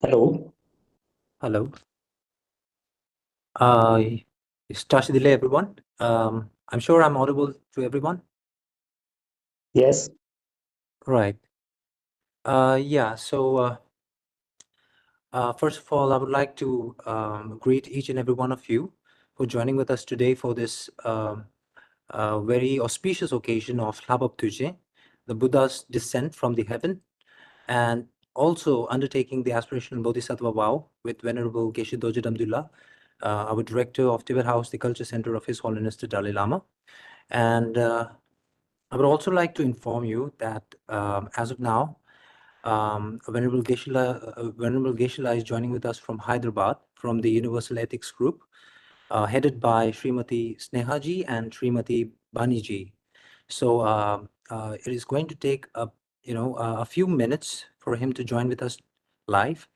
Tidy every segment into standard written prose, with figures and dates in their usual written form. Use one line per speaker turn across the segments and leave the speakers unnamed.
Hello.
Hello. Uh, Start delay, everyone. I'm sure I'm audible to everyone.
Yes.
Right. Yeah. First of all, I would like to greet each and every one of you for joining with us today for this very auspicious occasion of Lha Bab Düchen, the Buddha's descent from the heaven, and also undertaking the aspirational Bodhisattva vow with Venerable Geshe Dorje Damdullah, our director of Tibet House, the culture center of His Holiness the Dalai Lama. And I would also like to inform you that as of now, Venerable Geshe-la is joining with us from Hyderabad, from the Universal Ethics Group, headed by Srimati Snehaji and Srimati Baniji. So it is going to take a few minutes for him to join with us live.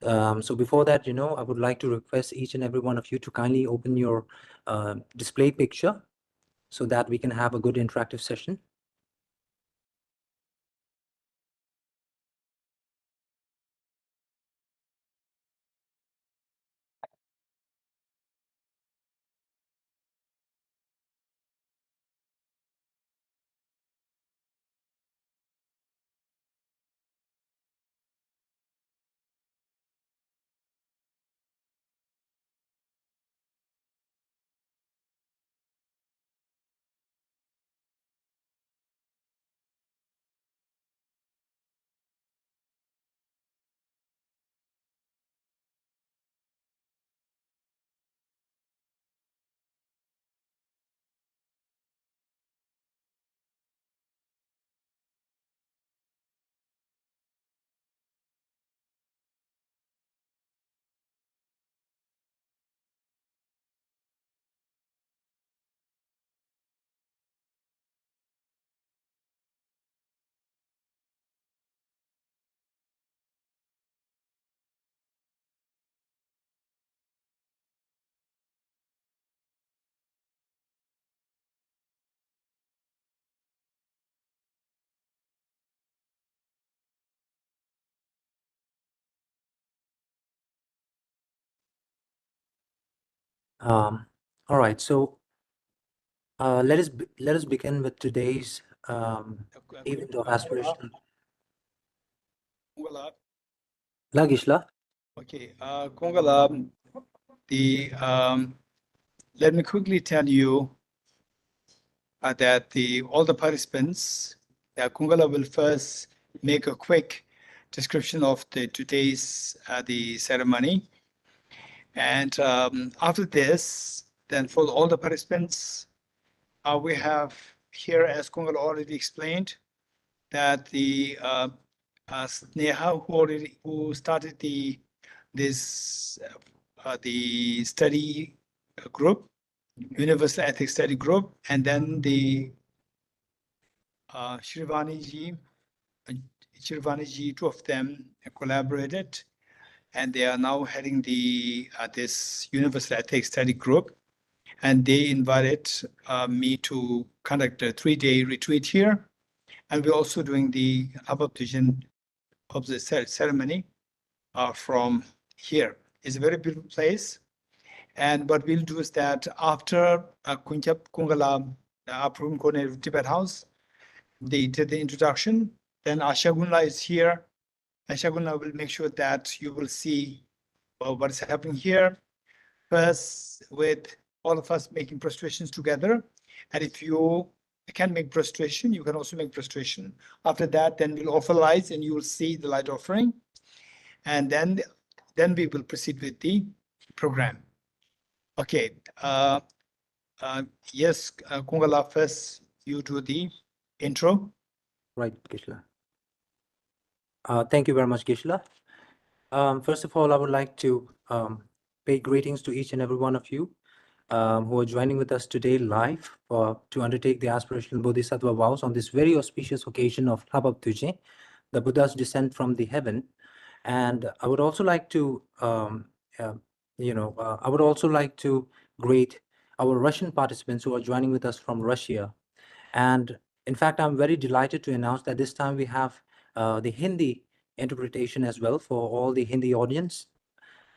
So before that, I would like to request each and every one of you to kindly open your display picture so that we can have a good interactive session. All right, so let us begin with today's event of aspirational. Lagishla.
Okay, Kongala, let me quickly tell you that all the participants, Kongala will first make a quick description of today's the ceremony, and after this, then for all the participants, we have here, as Kongala already explained, that the Sneha who started this the study group, Universal Ethics Study Group, and then the Shirvani ji, two of them collaborated, and they are now heading this Universal Ethics Study Group, and they invited me to conduct a 3-day retreat here, and we're also doing the Lha Bab Düchen of the ceremony from here. It's a very beautiful place. And what we'll do is that after Kunjab Kungala Apurun Kone Tibet House, they did the introduction, then Ashagunla is here. Ashagunla will make sure that you will see what is happening here. First, with all of us making prostrations together. And if you can make prostration, you can also make prostration. After that, then we'll offer lights and you will see the light offering. And then we will proceed with the program. Okay. Yes, Kungala, first you do the intro.
Right, Gishla. Thank you very much, Gishla. First of all, I would like to pay greetings to each and every one of you who are joining with us today live to undertake the aspirational Bodhisattva vows on this very auspicious occasion of Lha Bab Düchen, the Buddha's descent from the heaven. And I would also like to, I would also like to greet our Russian participants who are joining with us from Russia. And in fact, I'm very delighted to announce that this time we have the Hindi interpretation as well for all the Hindi audience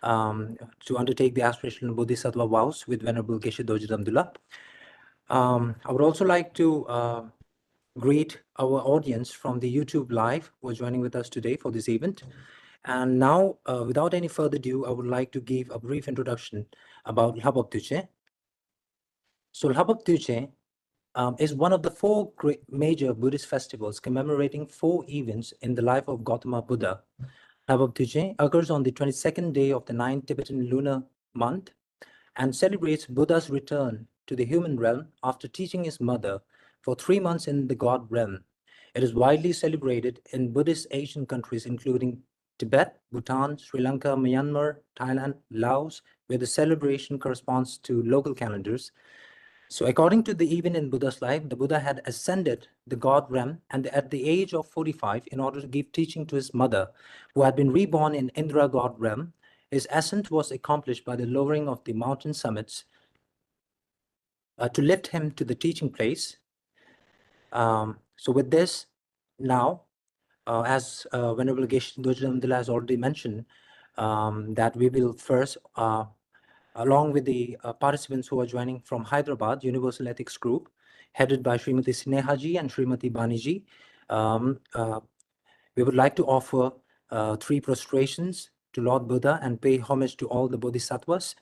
to undertake the aspirational Bodhisattva vows with Venerable Geshe Dorje Damdula. I would also like to greet our audience from the YouTube Live who are joining with us today for this event. And now, without any further ado, I would like to give a brief introduction about Lha Bab Düchen. So Lha Bab Düchen is one of the four great major Buddhist festivals commemorating four events in the life of Gautama Buddha. Lha Bab Düchen occurs on the 22nd day of the 9th Tibetan lunar month and celebrates Buddha's return to the human realm after teaching his mother for 3 months in the God realm. It is widely celebrated in Buddhist Asian countries including Tibet, Bhutan, Sri Lanka, Myanmar, Thailand, Laos, where the celebration corresponds to local calendars. So according to the event in Buddha's life, the Buddha had ascended the God realm and at the age of 45 in order to give teaching to his mother, who had been reborn in Indra God realm. His ascent was accomplished by the lowering of the mountain summits to lift him to the teaching place. So with this, now, as Venerable Geshe Dorje Damdula has already mentioned, that we will first, along with the participants who are joining from Hyderabad Universal Ethics Group, headed by Srimati Snehaji and Srimati Baniji, we would like to offer 3 prostrations to Lord Buddha and pay homage to all the Bodhisattvas.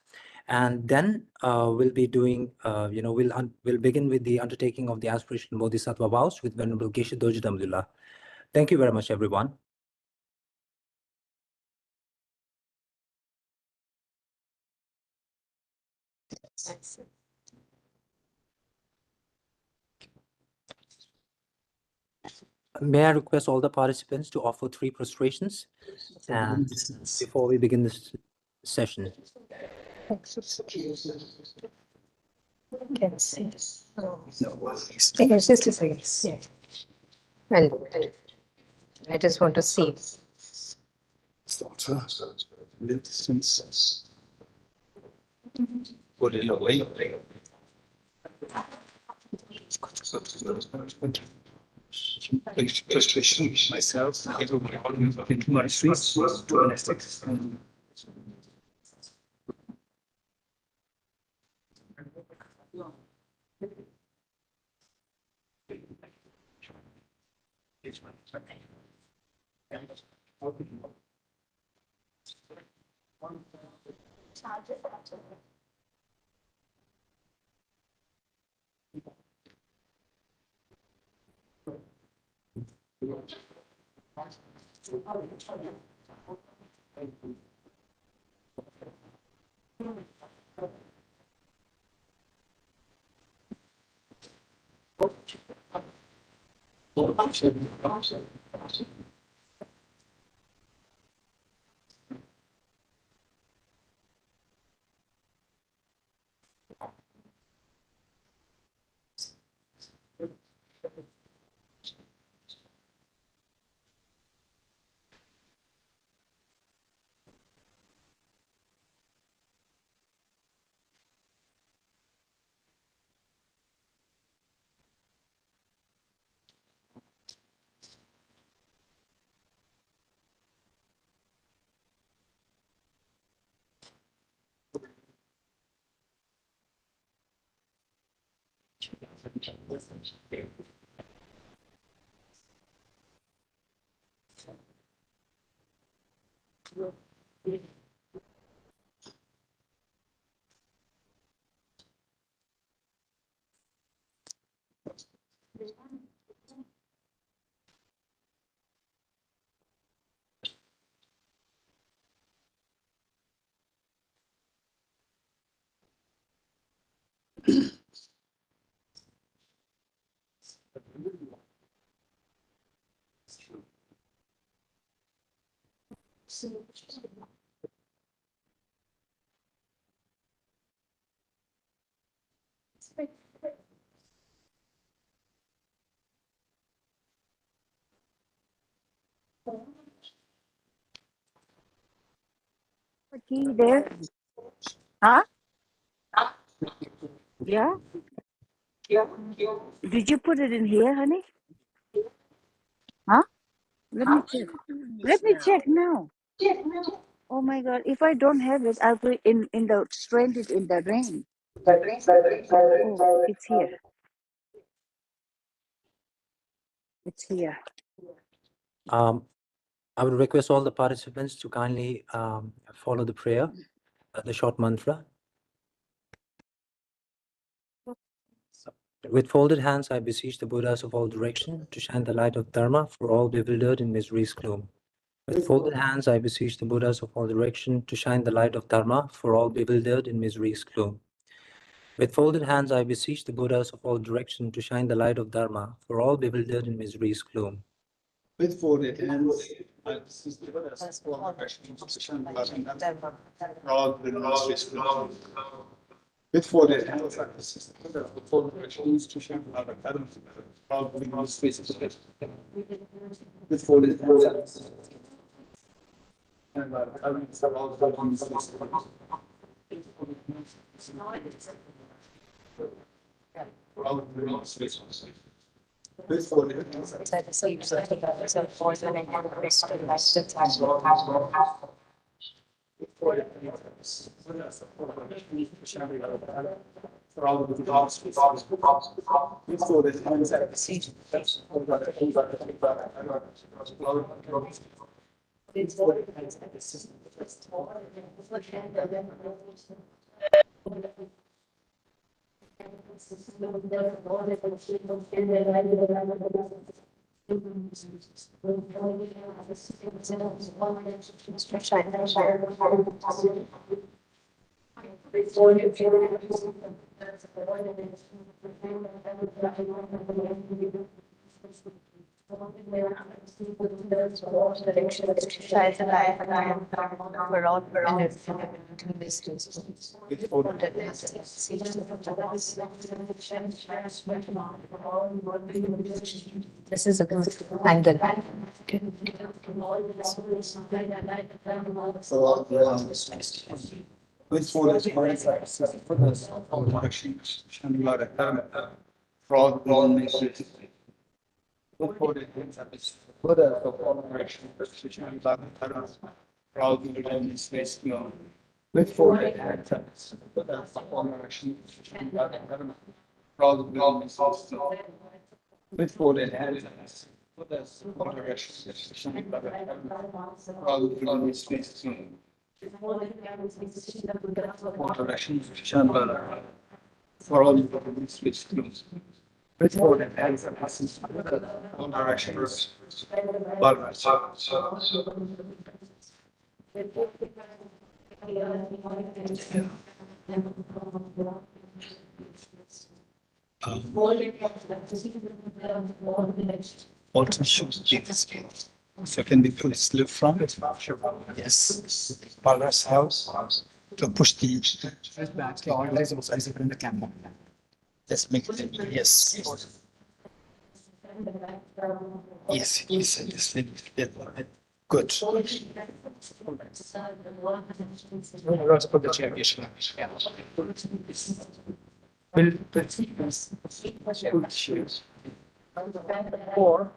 And then we'll be doing, we'll begin with the undertaking of the aspirational Bodhisattva vows with Venerable Geshe Dorje Damdula. Thank you very much, everyone. May I request all the participants to offer 3 prostrations and before we begin this session.
Can see. Yes, just a second. Yeah. And I just want to see.
Put it away. Frustration myself, into my streets, to monastics.
Key there? Huh? Yeah? Did you put it in here, honey? Huh?
Let me check. Let me check now. Oh my God! If I don't have it, I'll be in the stranded in the rain. Oh, it's here. It's here.
I would request all the participants to kindly follow the prayer, the short mantra. With folded hands, I beseech the Buddhas of all direction to shine the light of Dharma for all bewildered in misery's gloom. With folded hands, I beseech the Buddhas of all direction to shine the light of Dharma for all bewildered in misery's gloom. With folded hands, I beseech the Buddhas of all direction to shine the light of Dharma for all bewildered in misery's gloom.
With folded hands, I beseech the Buddhas of all directions to shine the light of Dharma for all bewildered in misery's gloom. With folded hands, I beseech the Buddhas of all directions to shine the light of Dharma for all bewildered in misery's gloom. With folded hands, I beseech and for all the
This is a good angle.
with folded hands, I beseech the Buddhas of all directions to shine the light of Dharma for all bewildered in misery's gloom. With folded hands, I beseech the Buddhas of all directions to shine the light of Dharma for all bewildered in misery's gloom. With folded hands, I beseech the Buddhas of all directions to shine the light of Dharma for all bewildered in misery's gloom. With folded hands, I beseech the Buddhas of all directions to shine the light of Dharma for all bewildered in misery's gloom. All directions to shine the light of Dharma for all bewildered in misery's gloom. With folded hands, I beseech the Buddhas of all directions to shine the light of Dharma. Also shows Jesus. So can we put it live from it? Yes. Paula's house. To push the back to all levels as in the camera. Let's make it. Yes. Yes. Yes. Good. We'll also put the chair. Yeah. Good shoes. Or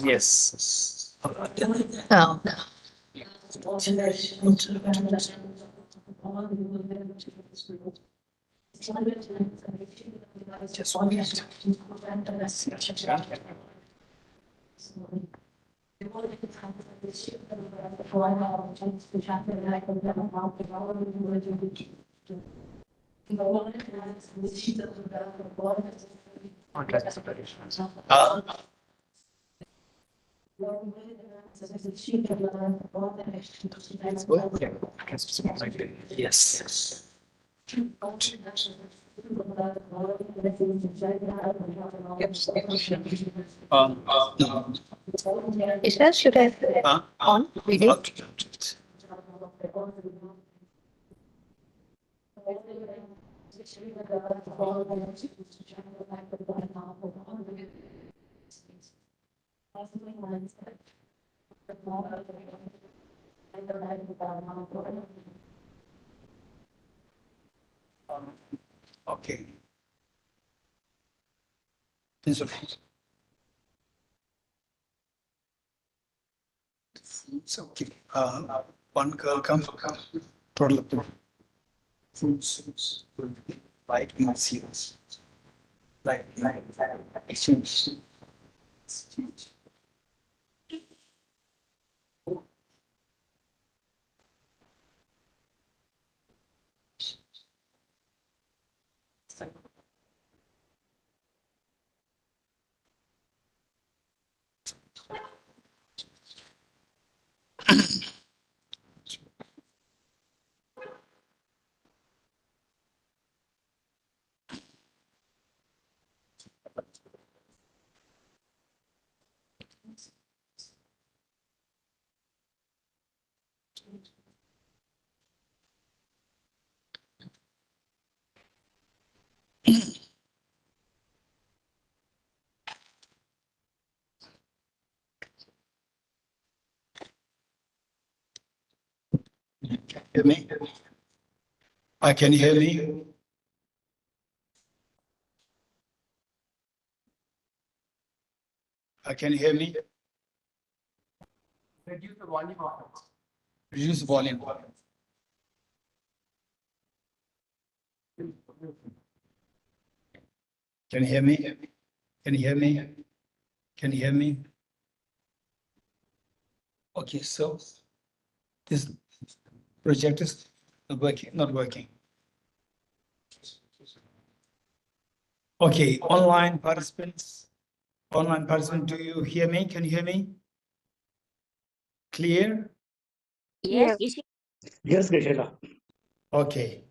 yes.
Oh.
Just one minute. Yes. No.
Is that should have on video?
Okay. Okay. It's okay. One girl comes, toddler, fruits, like materials, like exchange. Hear me? Can you hear me? Can you hear me? Reduce the volume of it. Reduce the volume. Can you hear me? Can you hear me? Can you hear me? Okay, so this projector is not working. Okay, online participants, do you hear me? Can you hear me? Clear?
Yes.
Yes, Geshe-la.
Okay.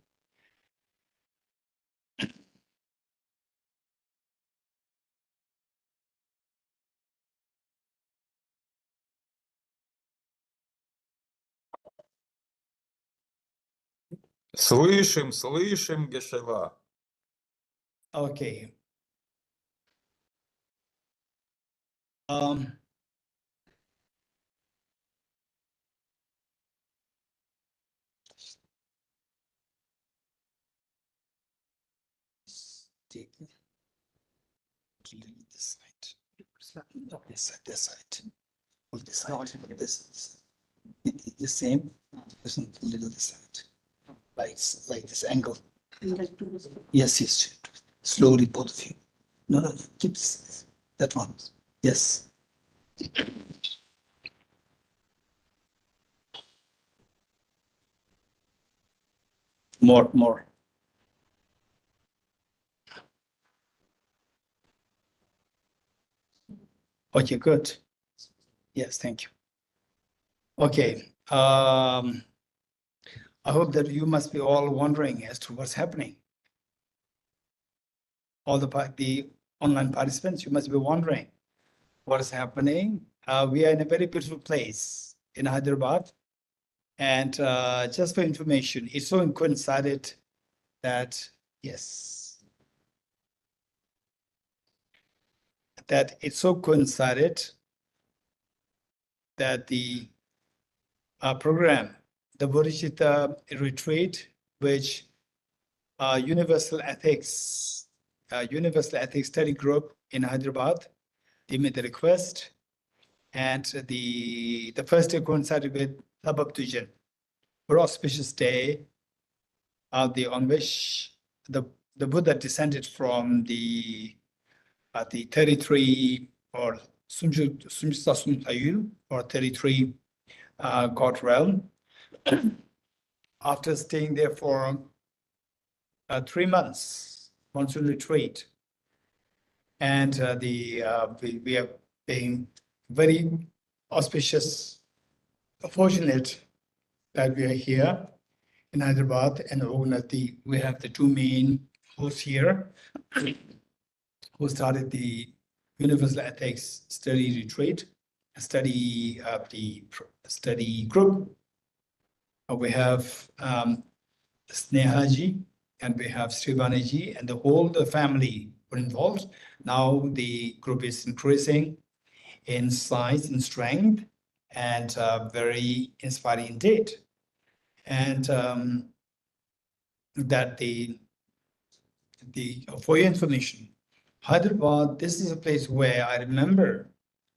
Слышим, Geshe-la.
Okay. Delete this side. Not this side, this side. Hold this side. This the same. Just little this side. Like this angle. Yes, yes. Slowly, both of you. No, keep this. That one. Yes. More. Okay, good. Yes, thank you. Okay. I hope that you must be all wondering as to what's happening. All the online participants, you must be wondering what is happening. We are in a very beautiful place in Hyderabad. And just for information, it's so coincided that, yes, that it's so coincided that the program, the Bodhicitta retreat, which Universal Ethics Study Group in Hyderabad, they made the request, and the first day coincided with Lha Bab Düchen, very auspicious day, on which the Buddha descended from the 33 or Sumjusasum or 33 God realm. After staying there for 3 months, monsoon retreat, and we are being very auspicious, fortunate that we are here in Hyderabad, and we have the two main hosts here who started the Universal Ethics Study Retreat, study group. We have Snehaji, and we have Srivanaji, and the family were involved. Now the group is increasing in size and strength, and very inspiring indeed. And that the for your information, Hyderabad, this is a place where I remember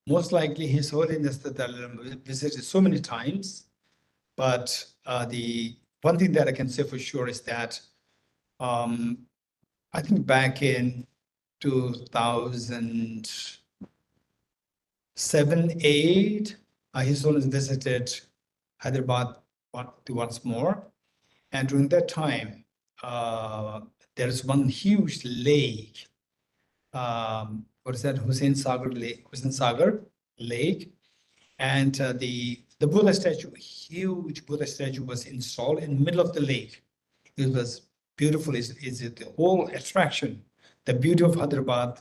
most likely His Holiness the Dalai Lama visited so many times. But the one thing that I can say for sure is that I think back in 2007, 8, His Holiness visited Hyderabad once more. And during that time, there is one huge lake. What is that? Hussain Sagar Lake. And the Buddha statue, huge Buddha statue, was installed in the middle of the lake. It was beautiful. Is the whole attraction, the beauty of Hyderabad,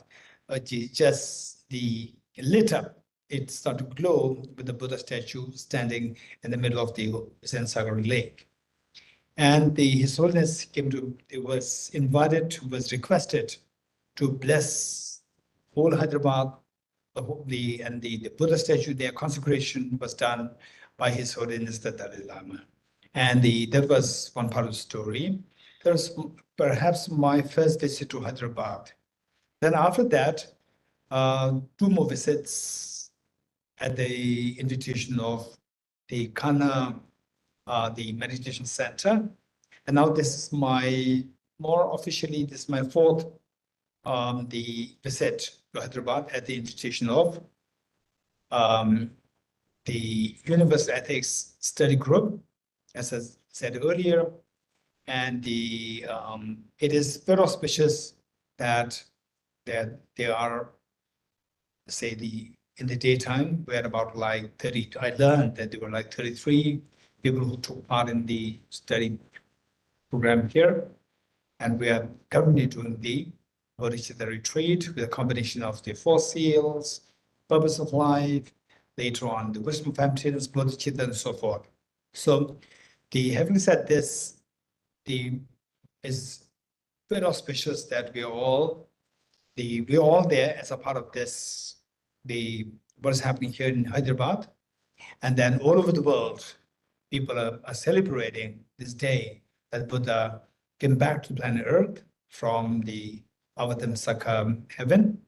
just the lit up. It started to glow with the Buddha statue standing in the middle of the Hussain Sagar Lake. And His Holiness was requested to bless whole Hyderabad. The Buddha statue, their consecration was done by His Holiness the Dalai Lama. And that was one part of the story. That was perhaps my first visit to Hyderabad. Then after that, 2 more visits at the invitation of the Kana, the meditation center. And now this is more officially, this is my 4th the visit to Hyderabad at the invitation of the Universal Ethics Study Group, as I said earlier. And it is very auspicious that they are, say, in the daytime, we had about like 30, I learned that there were like 33 people who took part in the study program here. And we are currently doing the Bodhicitta retreat with a combination of the 4 seals, purpose of life, later on the wisdom of emptiness, Bodhicitta, and so forth. So having said this, is very auspicious that we're all there as a part of this, what is happening here in Hyderabad. And then all over the world, people are celebrating this day that Buddha came back to planet Earth from the Avatamsaka heaven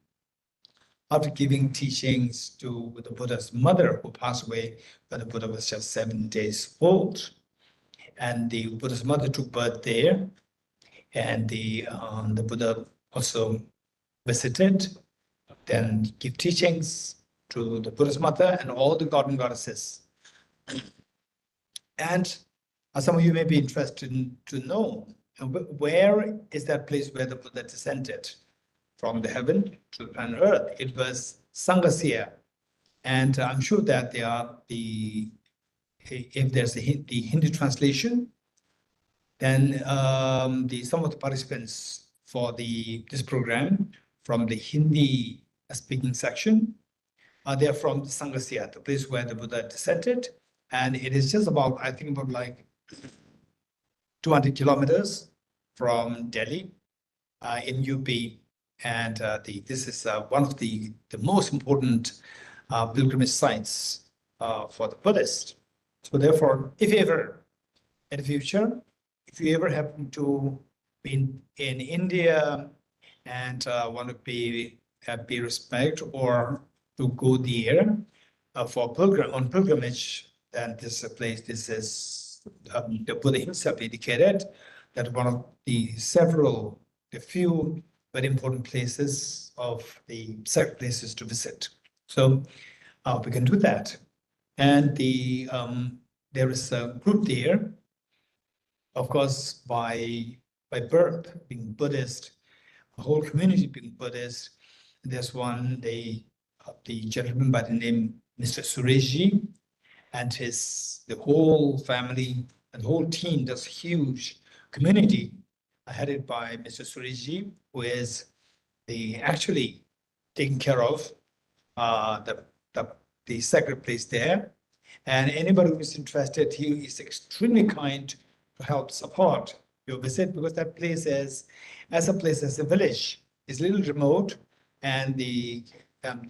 after giving teachings to the Buddha's mother, who passed away when the Buddha was just 7 days old. And the Buddha's mother took birth there. And the Buddha also visited, then give teachings to the Buddha's mother and all the god and goddesses. And some of you may be interested to know, where is that place where the Buddha descended from the heaven to the planet Earth? It was Sangasya. And I'm sure that there are if there's the Hindi translation, then some of the participants for this program from the Hindi speaking section, they're from Sangasya, the place where the Buddha descended. And it is just about, I think about like 200 kilometers from Delhi in UP. And this is one of the most important pilgrimage sites for the Buddhist. So therefore, if you ever, in the future, if you ever happen to be in India and want to pay respect or to go there for pilgrimage, then this is a place. This is the Buddha himself indicated that one of the few very important places of the sacred places to visit. So we can do that. And there is a group there, of course, by birth being Buddhist, a whole community being Buddhist. There's one, the gentleman by the name Mr. Sureshji, and the whole family and the whole team. There's a huge community headed by Mr. Sureshji, who is actually taking care of the sacred place there. And anybody who is interested, he is extremely kind to help support your visit, because that place is, as a village, is a little remote, and they are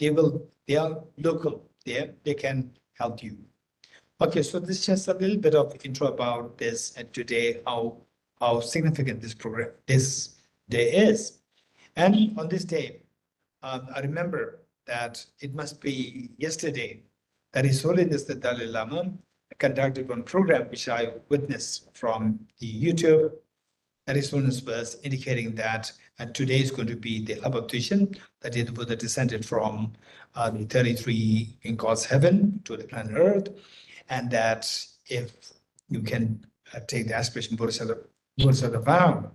local there. They can help you. Okay, so this is just a little bit of intro about this, and today how significant this program, this day is. And on this day, I remember that it must be yesterday that His Holiness the Dalai Lama conducted one program which I witnessed from the YouTube. That His Holiness was indicating that today is going to be the Lha Bab Düchen, that is the Buddha descended from the 33 in God's heaven to the planet Earth, and that if you can take the aspiration Bodhisattva vow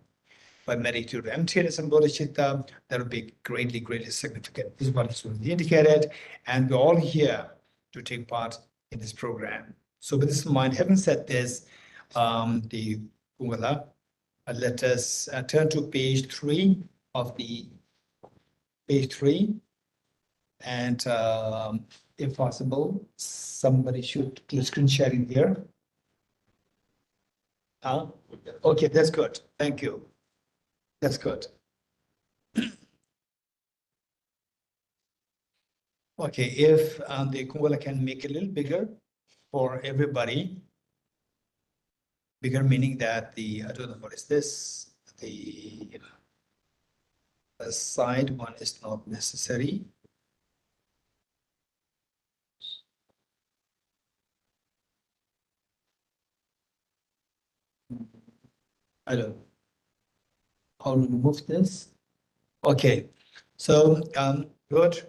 by meditating to emptiness and bodhicitta, that would be greatly, greatly significant. This is what is indicated, and we're all here to take part in this program. So with this in mind, having said this, the Kungala, let us turn to page 3 of the page 3, and if possible, somebody should do screen sharing here. Okay, that's good. Thank you. That's good. Okay, if the Kungala can make it a little bigger for everybody. Bigger meaning that the, I don't know what is this, the side one is not necessary. I don't know how to remove this. Okay, so good.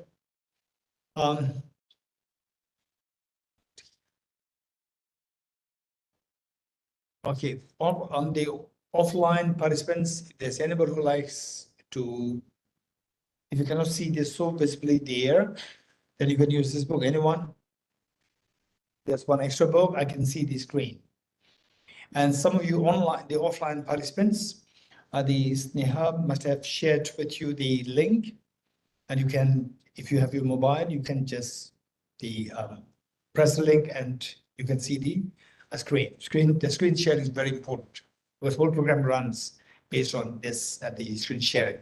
Okay, on the offline participants, if there's anybody who likes to, if you cannot see this so visibly there, then you can use this book. Anyone? There's one extra book. I can see the screen. And some of you online, the offline participants, the Sneha must have shared with you the link, and you can, if you have your mobile, you can just press the link and you can see the screen. The screen sharing is very important because the whole program runs based on this the screen sharing.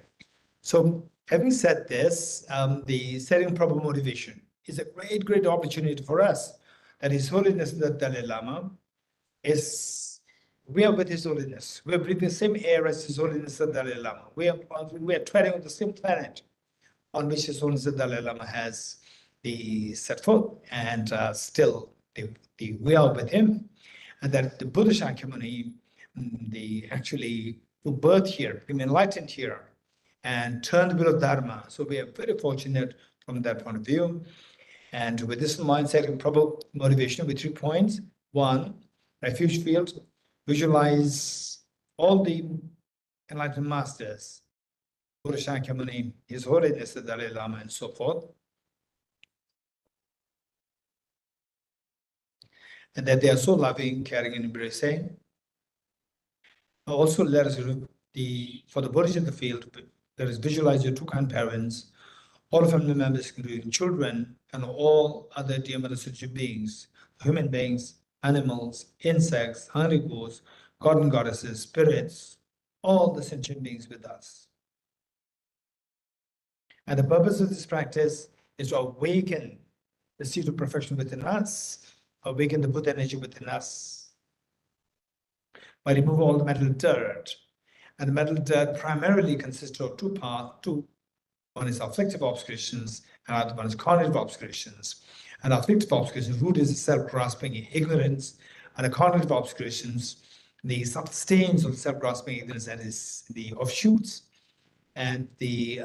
So having said this, the setting proper motivation is a great opportunity for us. That His Holiness the Dalai Lama is, we are with His Holiness. We are breathing the same air as His Holiness the Dalai Lama. We are treading on the same planet on which His Holiness the Dalai Lama has the set foot, and still we are with him. And that the Buddhist Shakyamuni, the actually who birthed here, became enlightened here, and turned the wheel of Dharma. So we are very fortunate from that point of view. And with this mindset and proper motivation with 3 points. 1, refuge field, visualize all the enlightened masters, Buddha Shakyamuni, His Holiness the Dalai Lama, and so forth. And that they are so loving, caring, and embracing. Also, let us look for the Bodhicitta field, let us visualize your 2 kind parents, all family members, including children, and all other dear mother sentient beings, human beings, animals, insects, hungry ghosts, god and goddesses, spirits, all the sentient beings with us. And the purpose of this practice is to awaken the seed of perfection within us, awaken the Buddha energy within us, by removing all the mental dirt. And the mental dirt primarily consists of 2 parts. One is afflictive obscurations, and the other one is cognitive obscurations. And afflictive obscurations, root is self-grasping ignorance, and the cognitive obscurations, the subtle stains of self-grasping ignorance, that is the offshoots, and the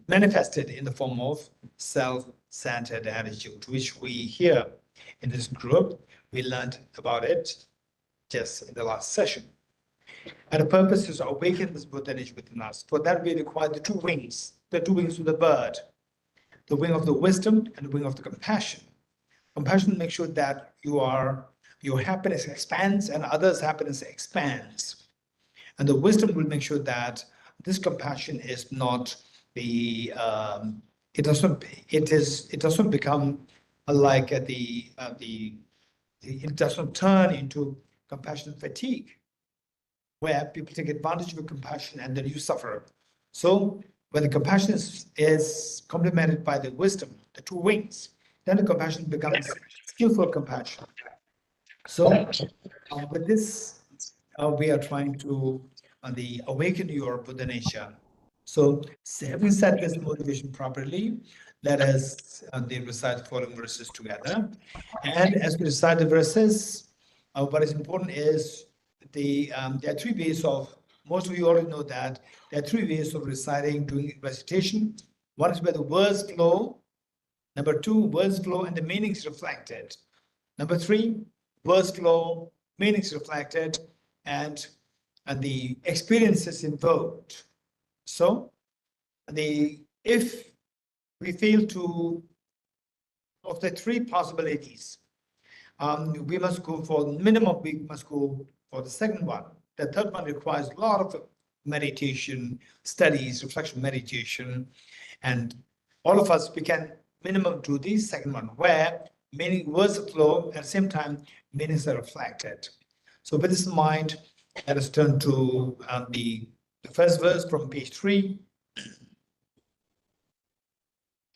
manifested in the form of self-centered attitude, which we here in this group, we learned about it just in the last session. And the purpose is to awaken this Buddha energy within us. For that, we require the 2 wings, the 2 wings of the bird, the wing of the wisdom and the wing of the compassion. Compassion makes sure that your happiness expands and others' happiness expands. And the wisdom will make sure that this compassion is not the it doesn't become like it doesn't turn into compassion fatigue, where people take advantage of your compassion and then you suffer. So when the compassion is complemented by the wisdom, the 2 wings, then the compassion becomes skillful compassion. So with this, we are trying to awaken your Buddha nature. So having set this motivation properly, let us recite the following verses together. And as we recite the verses, what is important is there are three ways of, most of you already know that, there are three ways of reciting, doing recitation. One is where the words flow. Number two, words flow and the meanings reflected. Number three, words flow, meanings reflected, and the experiences invoked. So if we fail to, of the three possibilities, we must go for minimum, we must go for the second one. The third one requires a lot of meditation, studies, reflection, meditation, and all of us, we can minimum do the second one, where meaning words flow, at the same time, meanings are reflected. So with this in mind, let us turn to the first verse from page 3.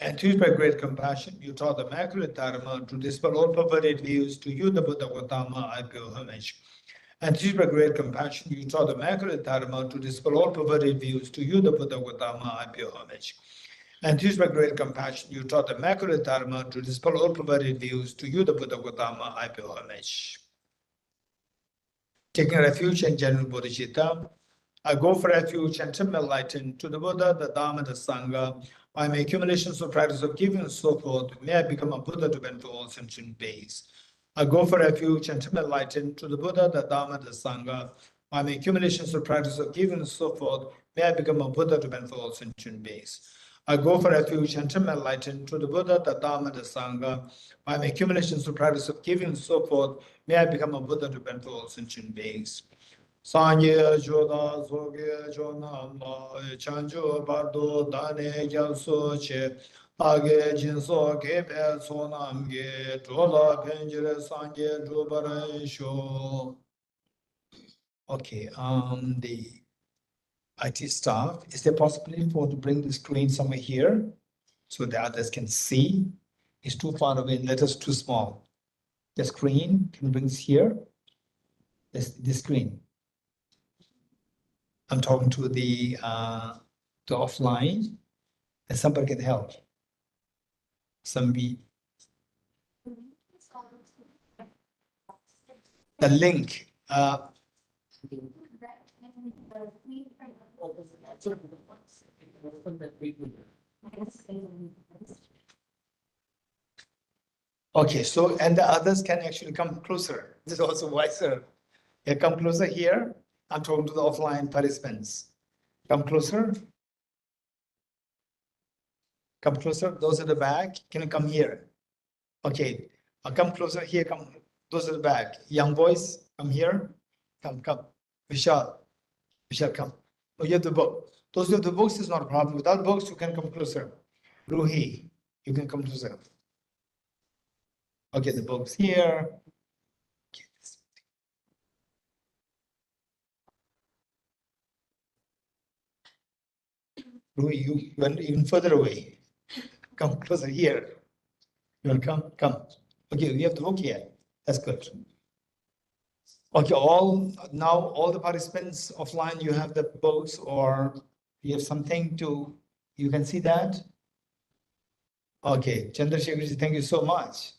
And teach by great compassion, you taught the Immaculate Dharma to dispel all perverted views. To you, the Buddha Gautama, I pay homage. And teach by great compassion, you taught the Immaculate Dharma to dispel all perverted views. To you, the Buddha Gautama, I pay homage. And teach by great compassion, you taught the Immaculate Dharma to dispel all perverted views. To you, the Buddha Gautama, I pay homage. Taking refuge in general Bodhicitta, I go for refuge and am enlightened to the Buddha, the Dharma, the Sangha. By my accumulations of practice of giving and so forth, may I become a Buddha to benefit all sentient beings. I go for refuge and am enlightened to the Buddha, the Dharma, the Sangha. By my accumulations of practice of giving and so forth, may I become a Buddha to benefit all sentient beings. I go for refuge and am enlightened to the Buddha, the Dharma, the Sangha. By my accumulations of practice of giving and so forth, may I become a Buddha to benefit all sentient beings. Sanye joda zoge jona ma chanjo bardo dane gyalso che age jinso kepe sonamge jola penjire sanje jobare sho. Okay, the IT staff, is there possibility for to bring the screen somewhere here so the others can see? It's too far away, letters too small. The screen can bring this here. The screen. I'm talking to the offline, and somebody can help. Somebody. The link. Okay, so and the others can actually come closer. This is also wiser. Yeah, come closer here. I'm talking to the offline participants. Come closer. Come closer. Those at the back, can you come here? Okay, I'll come closer here. Come, those at the back. Young boys, come here. Come. Vishal, come. Oh, you have the book. Those who have the books is not a problem. Without books, you can come closer. Ruhi, you can come closer. Okay, the books here. Ruhi, you went even further away. Come closer here. You want to come? Okay, we have the book here. That's good. Okay, all the participants offline, you have the books or you have something to, you can see that? Okay, Chandrasekhar, thank you so much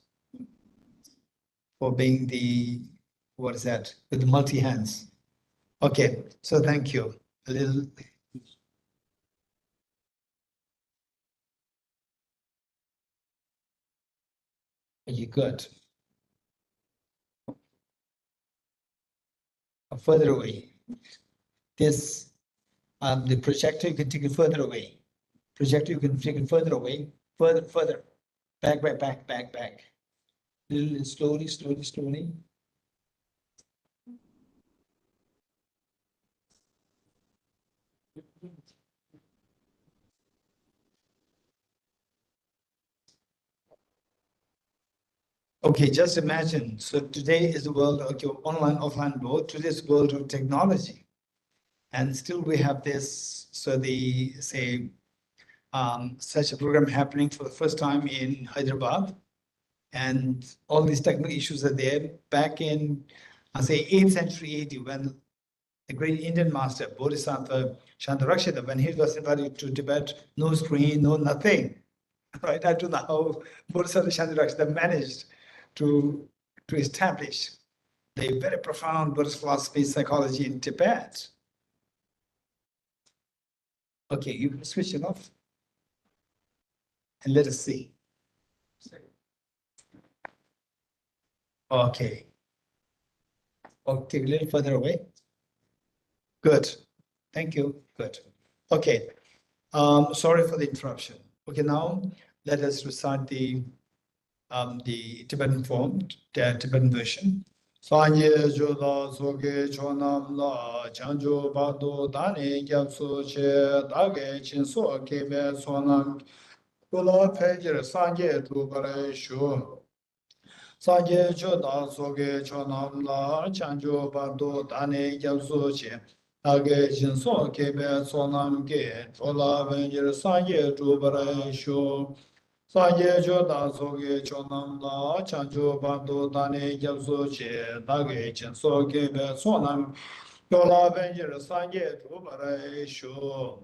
for being the, what is that, with the multi-hands. Okay, so thank you. A little. Okay, good. Further away. This, the projector, you can take it further away. Projector, you can take it further away, further. Back. Little slowly. Okay, just imagine. So today is the world, okay, online, offline, both. Today's world of technology. And still we have this, so the, say, such a program happening for the first time in Hyderabad. And all these technical issues are there. Back in, I say, 8th century AD, when the great Indian master, Bodhisattva Shantarakshita, when he was invited to Tibet, no screen, no nothing. Right? I don't know how Bodhisattva Shantarakshita managed to establish the very profound Buddhist philosophy, psychology in Tibet. Okay, you can switch it off. And let us see. Okay. Okay, a little further away. Good. Thank you. Good. Okay. Sorry for the interruption. Okay, now let us recite the Tibetan form, the Tibetan version. Sanye joda soge chonam la chanjo bado dane gyatso che dage chinso kebe sonam kula pejir sanje tu bare shu. Sanje joda soge chonam la chanjo bado dane gyatso che dage chinso kebe sonam ke kula pejir sanje tu bare shu. Sanje joda soge chonam la chanjo bando dane gyabso che dage chenso kebe sonam yola benjir sanje tubare sho.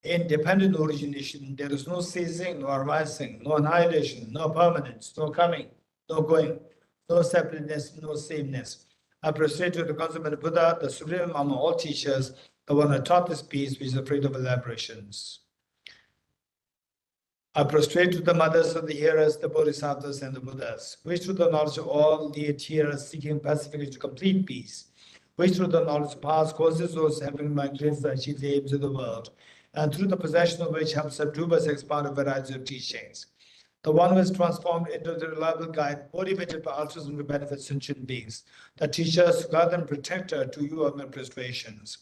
Independent origination, there is no ceasing, no arising, no annihilation, no permanence, no coming, no going, no separateness, no sameness. I prostrate to the consummate Buddha, the supreme among all teachers, the one who taught this peace, which is afraid of elaborations. I prostrate to the mothers of the hearers, the bodhisattvas and the Buddhas, which through the knowledge of all the hearers seeking pacification to complete peace, which through the knowledge of past causes those having migrated to achieve the aims of the world, and through the possession of which have subdued us expound a variety of teachings. The one who is transformed into the reliable guide, motivated by altruism to benefit sentient beings, the teachers, guide and protector to you of my prostrations.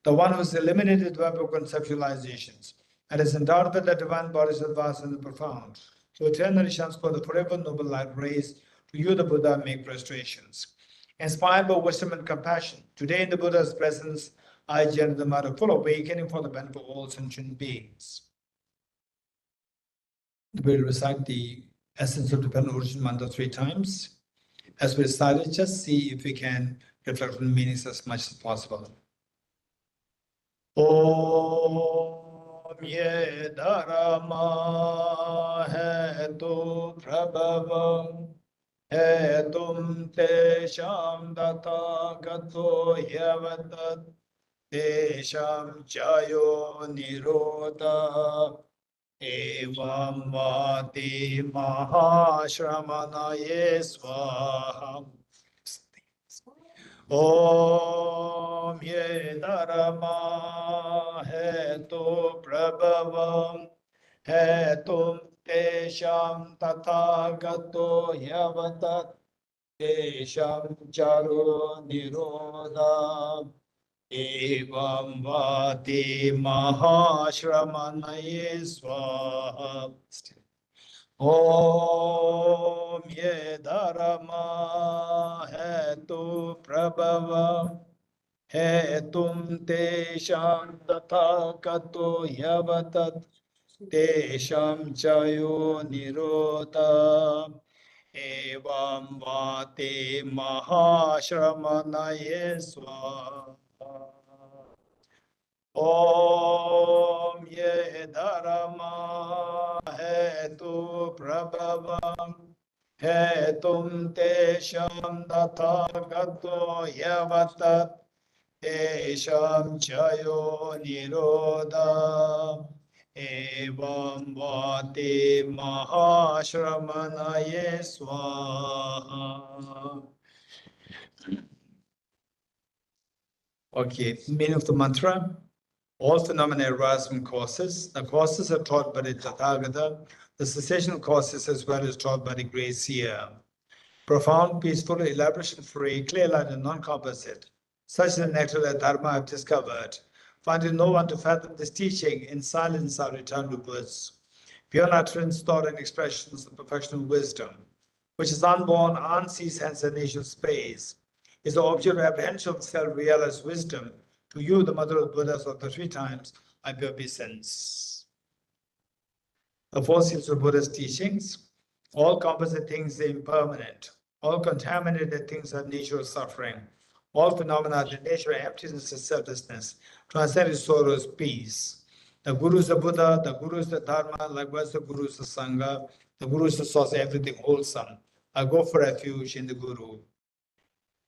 The one who has eliminated the web of conceptualizations, and is endowed with the divine bodies of the vast and the profound, to eternally shines for the forever noble light rays, to you the Buddha make prostrations. Inspired by wisdom and compassion, today in the Buddha's presence, I generate the matter full awakening for the benefit of all sentient beings. We will recite the essence of Tibetan origin mantra 3 times. As we recite it, just see if we can reflect on the meanings as much as possible. Om ye dharma hetu prabhavam hetum te sham data gato yavatat te sham chayo nirodha evam vati mahashramanaye swaha. Om ye dharma hetu prabhavam hetum te sham tathagato yavatat te sham charo nirodha evam vati mahashramanaye swaha. Om ye dharma hetu prabhava hetum te sham tathagato yavatat te sham chayo nirodha evam vati mahashramanaye swaha. Om ye dharma hetu prabhavam hetum te sham tathagato yavatat te sham chayo nirodha evam vati mahashramanaye swaha. Okay, meaning of the mantra. All phenomena arise from causes. The causes are taught by the Tathagata. The cessation causes as well as taught by the Gracia. Profound, peaceful, elaboration-free, clear light and non-composite. Such is the nectar that Dharma I have discovered. Finding no one to fathom this teaching, in silence I return to words. Beyond utterance, thought and expressions, the perfection of wisdom, which is unborn, unseen, hence an age of space, is the object of apprehension of self-realized wisdom. To you, the mother of Buddhas of the 3 times, I bear obeisance. The 4 seals of Buddha's teachings. All composite things are impermanent. All contaminated things are natural suffering. All phenomena are the nature of emptiness and selflessness. Transcendent sorrow is peace. The Guru is the Buddha, the Guru is the Dharma, likewise the Guru is the Sangha. The Guru is the source of everything wholesome. I go for refuge in the Guru.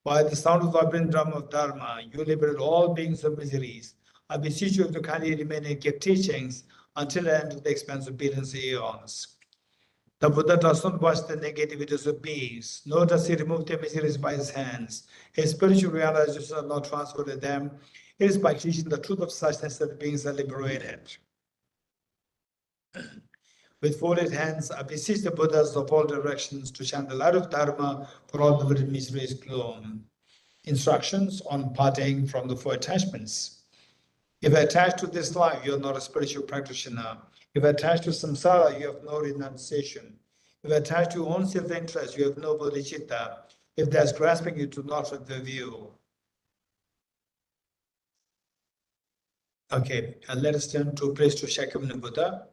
By the sound of the vibrant drum of Dharma, you liberate all beings of miseries. I beseech you to kindly remain and give teachings until the end of the expanse of billions of eons. The Buddha does not watch the negativities of beings, nor does he remove their miseries by his hands. His spiritual realization is not transferred to them. It is by teaching the truth of suchness that beings are liberated. With folded hands, I beseech the Buddhas of all directions to shine the light of Dharma for all the miseries gloom. Instructions on parting from the four attachments. If attached to this life, you are not a spiritual practitioner. If attached to samsara, you have no renunciation. If attached to your own self-interest, you have no bodhicitta. If there's grasping, you do not have the view. Okay, and let us turn to praise to Shakyamuni Buddha.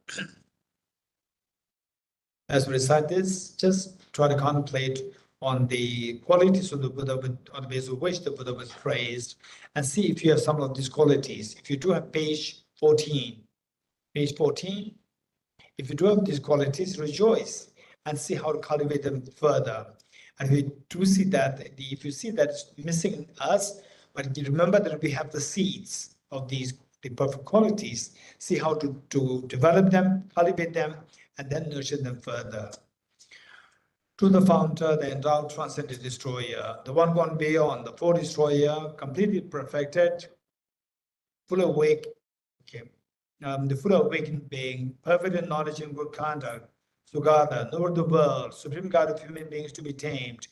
As we recite this, just try to contemplate on the qualities of the Buddha, on the basis of which the Buddha was praised, and see if you have some of these qualities. If you do have page 14, if you do have these qualities, rejoice and see how to cultivate them further. And if you do see that, if you see that it's missing in us, but you remember that we have the seeds of the perfect qualities, see how to develop them, cultivate them, and then nurture them further. To the founder, the endowed transcendent destroyer, the one gone beyond, the full destroyer, completely perfected, full awake, the full awakened being, perfect in knowledge and good conduct, Sugata, knower of the world, supreme God of human beings to be tamed,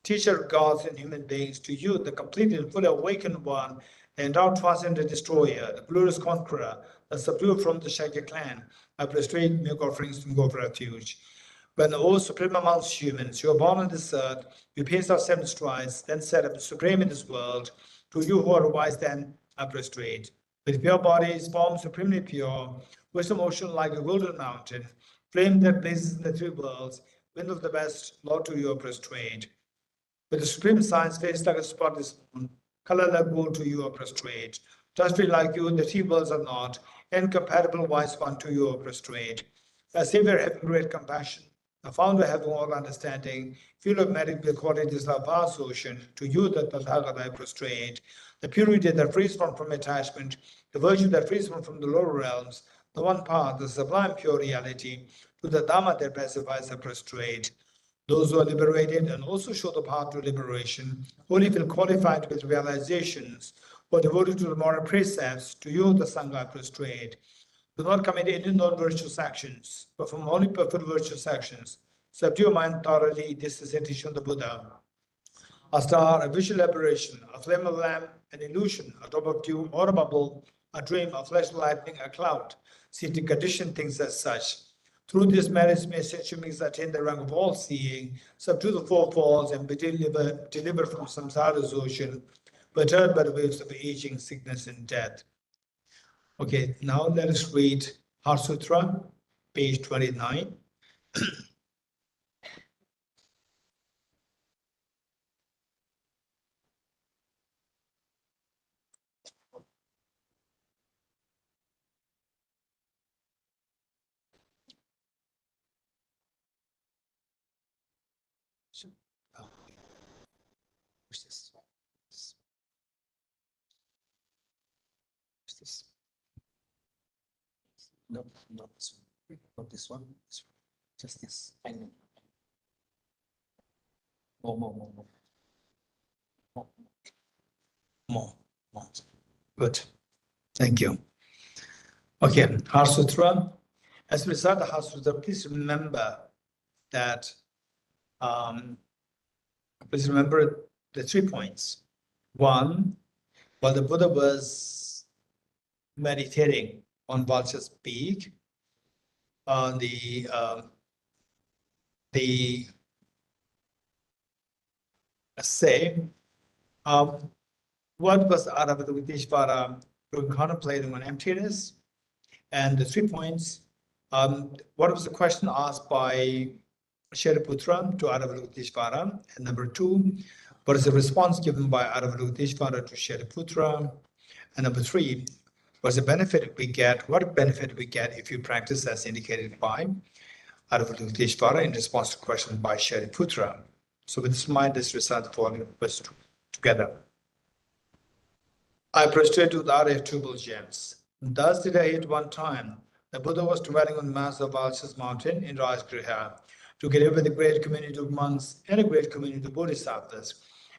teacher of gods and human beings, to you, the complete and fully awakened one, the endowed transcendent destroyer, the glorious conqueror, the subduer from the Shakya clan, I prostrate, make offerings and go for refuge. When, O supreme amongst humans, you are born on this earth, you paced our 7 strides, then set up supreme in this world, to you who are wise, then I prostrate. With pure bodies, form supremely pure, wisdom ocean like a golden mountain, flame that blazes in the 3 worlds, wind of the west, Lord, to you are prostrate. With the supreme science, face like a spotless moon, color like gold, to you are prostrate. Touch-free like you, the 3 worlds are not, incompatible wise one, to you are prostrate. A Savior having great compassion, the founder having all understanding, full of merit with qualities of vast ocean, to you the Tathagata I prostrate. The purity that frees from attachment, the virtue that frees from the lower realms, the one path, the sublime pure reality, to the Dhamma that pacifies I prostrate. Those who are liberated and also show the path to liberation, only feel qualified with realizations, or devoted to the moral precepts, to you the Sangha I prostrate. Do not commit any non-virtuous actions, perform only perfect virtuous actions. Subdue your mind thoroughly, this is the teaching of the Buddha. A star, a visual aberration, a flame of lamp, an illusion, a drop of dew or a bubble, a dream, a flash of lightning, a cloud. See to condition things as such. Through this marriage, may such beings attain the rank of all seeing, subdue the 4 falls, and be delivered from samsara's ocean, perturbed by the waves of aging, sickness, and death. Okay, now let us read Heart Sutra, page 29. What's this? What's this? No, not this one. Not this one. This one. Just this. I know. More. Good. Thank you. Okay, Heart Sutra. As we recite the Heart Sutra, please remember that. Please remember the 3 points. One, while the Buddha was meditating on Vulture's Peak, the what was Arabata Vidishvara contemplating on emptiness? And the 3 points, what was the question asked by Shariputra to Avalokiteshvara? And number 2, what is the response given by Avalokiteshvara to Shariputra? And number 3, what's the benefit we get? What benefit we get if you practice as indicated by Avalokiteshvara in response to questions by Shariputra? So with this mind, let's recite the following questions together. I prostrate to the area of two gems. Thus did I at one time. The Buddha was dwelling on the mass of Valsas mountain in Rajgriha, together with a great community of monks and a great community of bodhisattvas.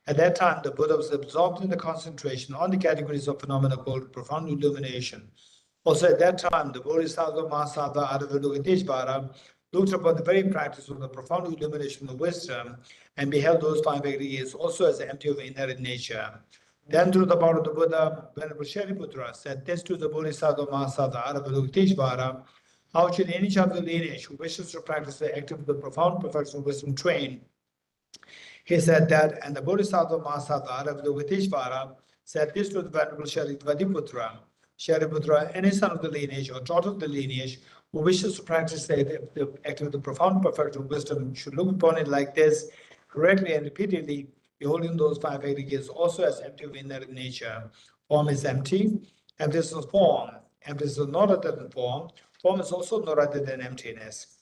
At that time, the Buddha was absorbed in the concentration on the categories of phenomena called profound illumination. Also at that time, the Bodhisattva Mahasattva Avalokiteshvara looked upon the very practice of the profound illumination of wisdom and beheld those 5 aggregates also as empty of inherent nature. Then through the power of the Buddha, Venerable Shariputra said this to the Bodhisattva Mahasattva Avalokiteshvara: how should any child of the lineage who wishes to practice the active of the profound perfection of wisdom train? He said that, and the Bodhisattva Mahasattva Avalokiteshvara said this to the Venerable Shariputra: Shariputra, any son of the lineage or daughter of the lineage who wishes to practice the active of the profound perfection of wisdom should look upon it like this, correctly and repeatedly, beholding those 5 aggregates also as empty of inherent nature. Form is empty, emptiness is form. Emptiness is not other than form. Form is also not other than emptiness.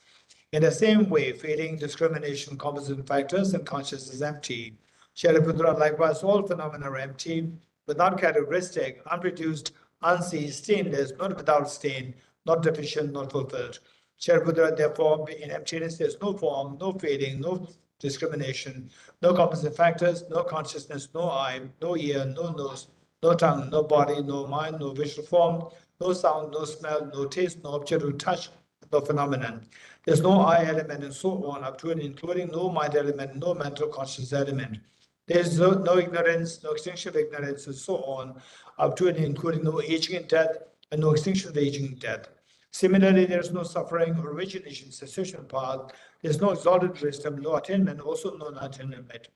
In the same way, feeling, discrimination, composite factors, and consciousness is empty. Shariputra, likewise, all phenomena are empty, without characteristic, unproduced, unseen, stainless, not without stain, not deficient, not fulfilled. Shariputra, therefore, in emptiness, there is no form, no feeling, no discrimination, no composite factors, no consciousness, no eye, no ear, no nose, no tongue, no body, no mind, no visual form, no sound, no smell, no taste, no object of touch, no phenomenon. There's no I element and so on, up to and including no mind element, no mental conscious element. There's no ignorance, no extinction of ignorance, and so on, up to and including no aging and death, and no extinction of aging and death. Similarly, there's no suffering, origination, cessation path. There's no exalted wisdom, no attainment, also no attainment.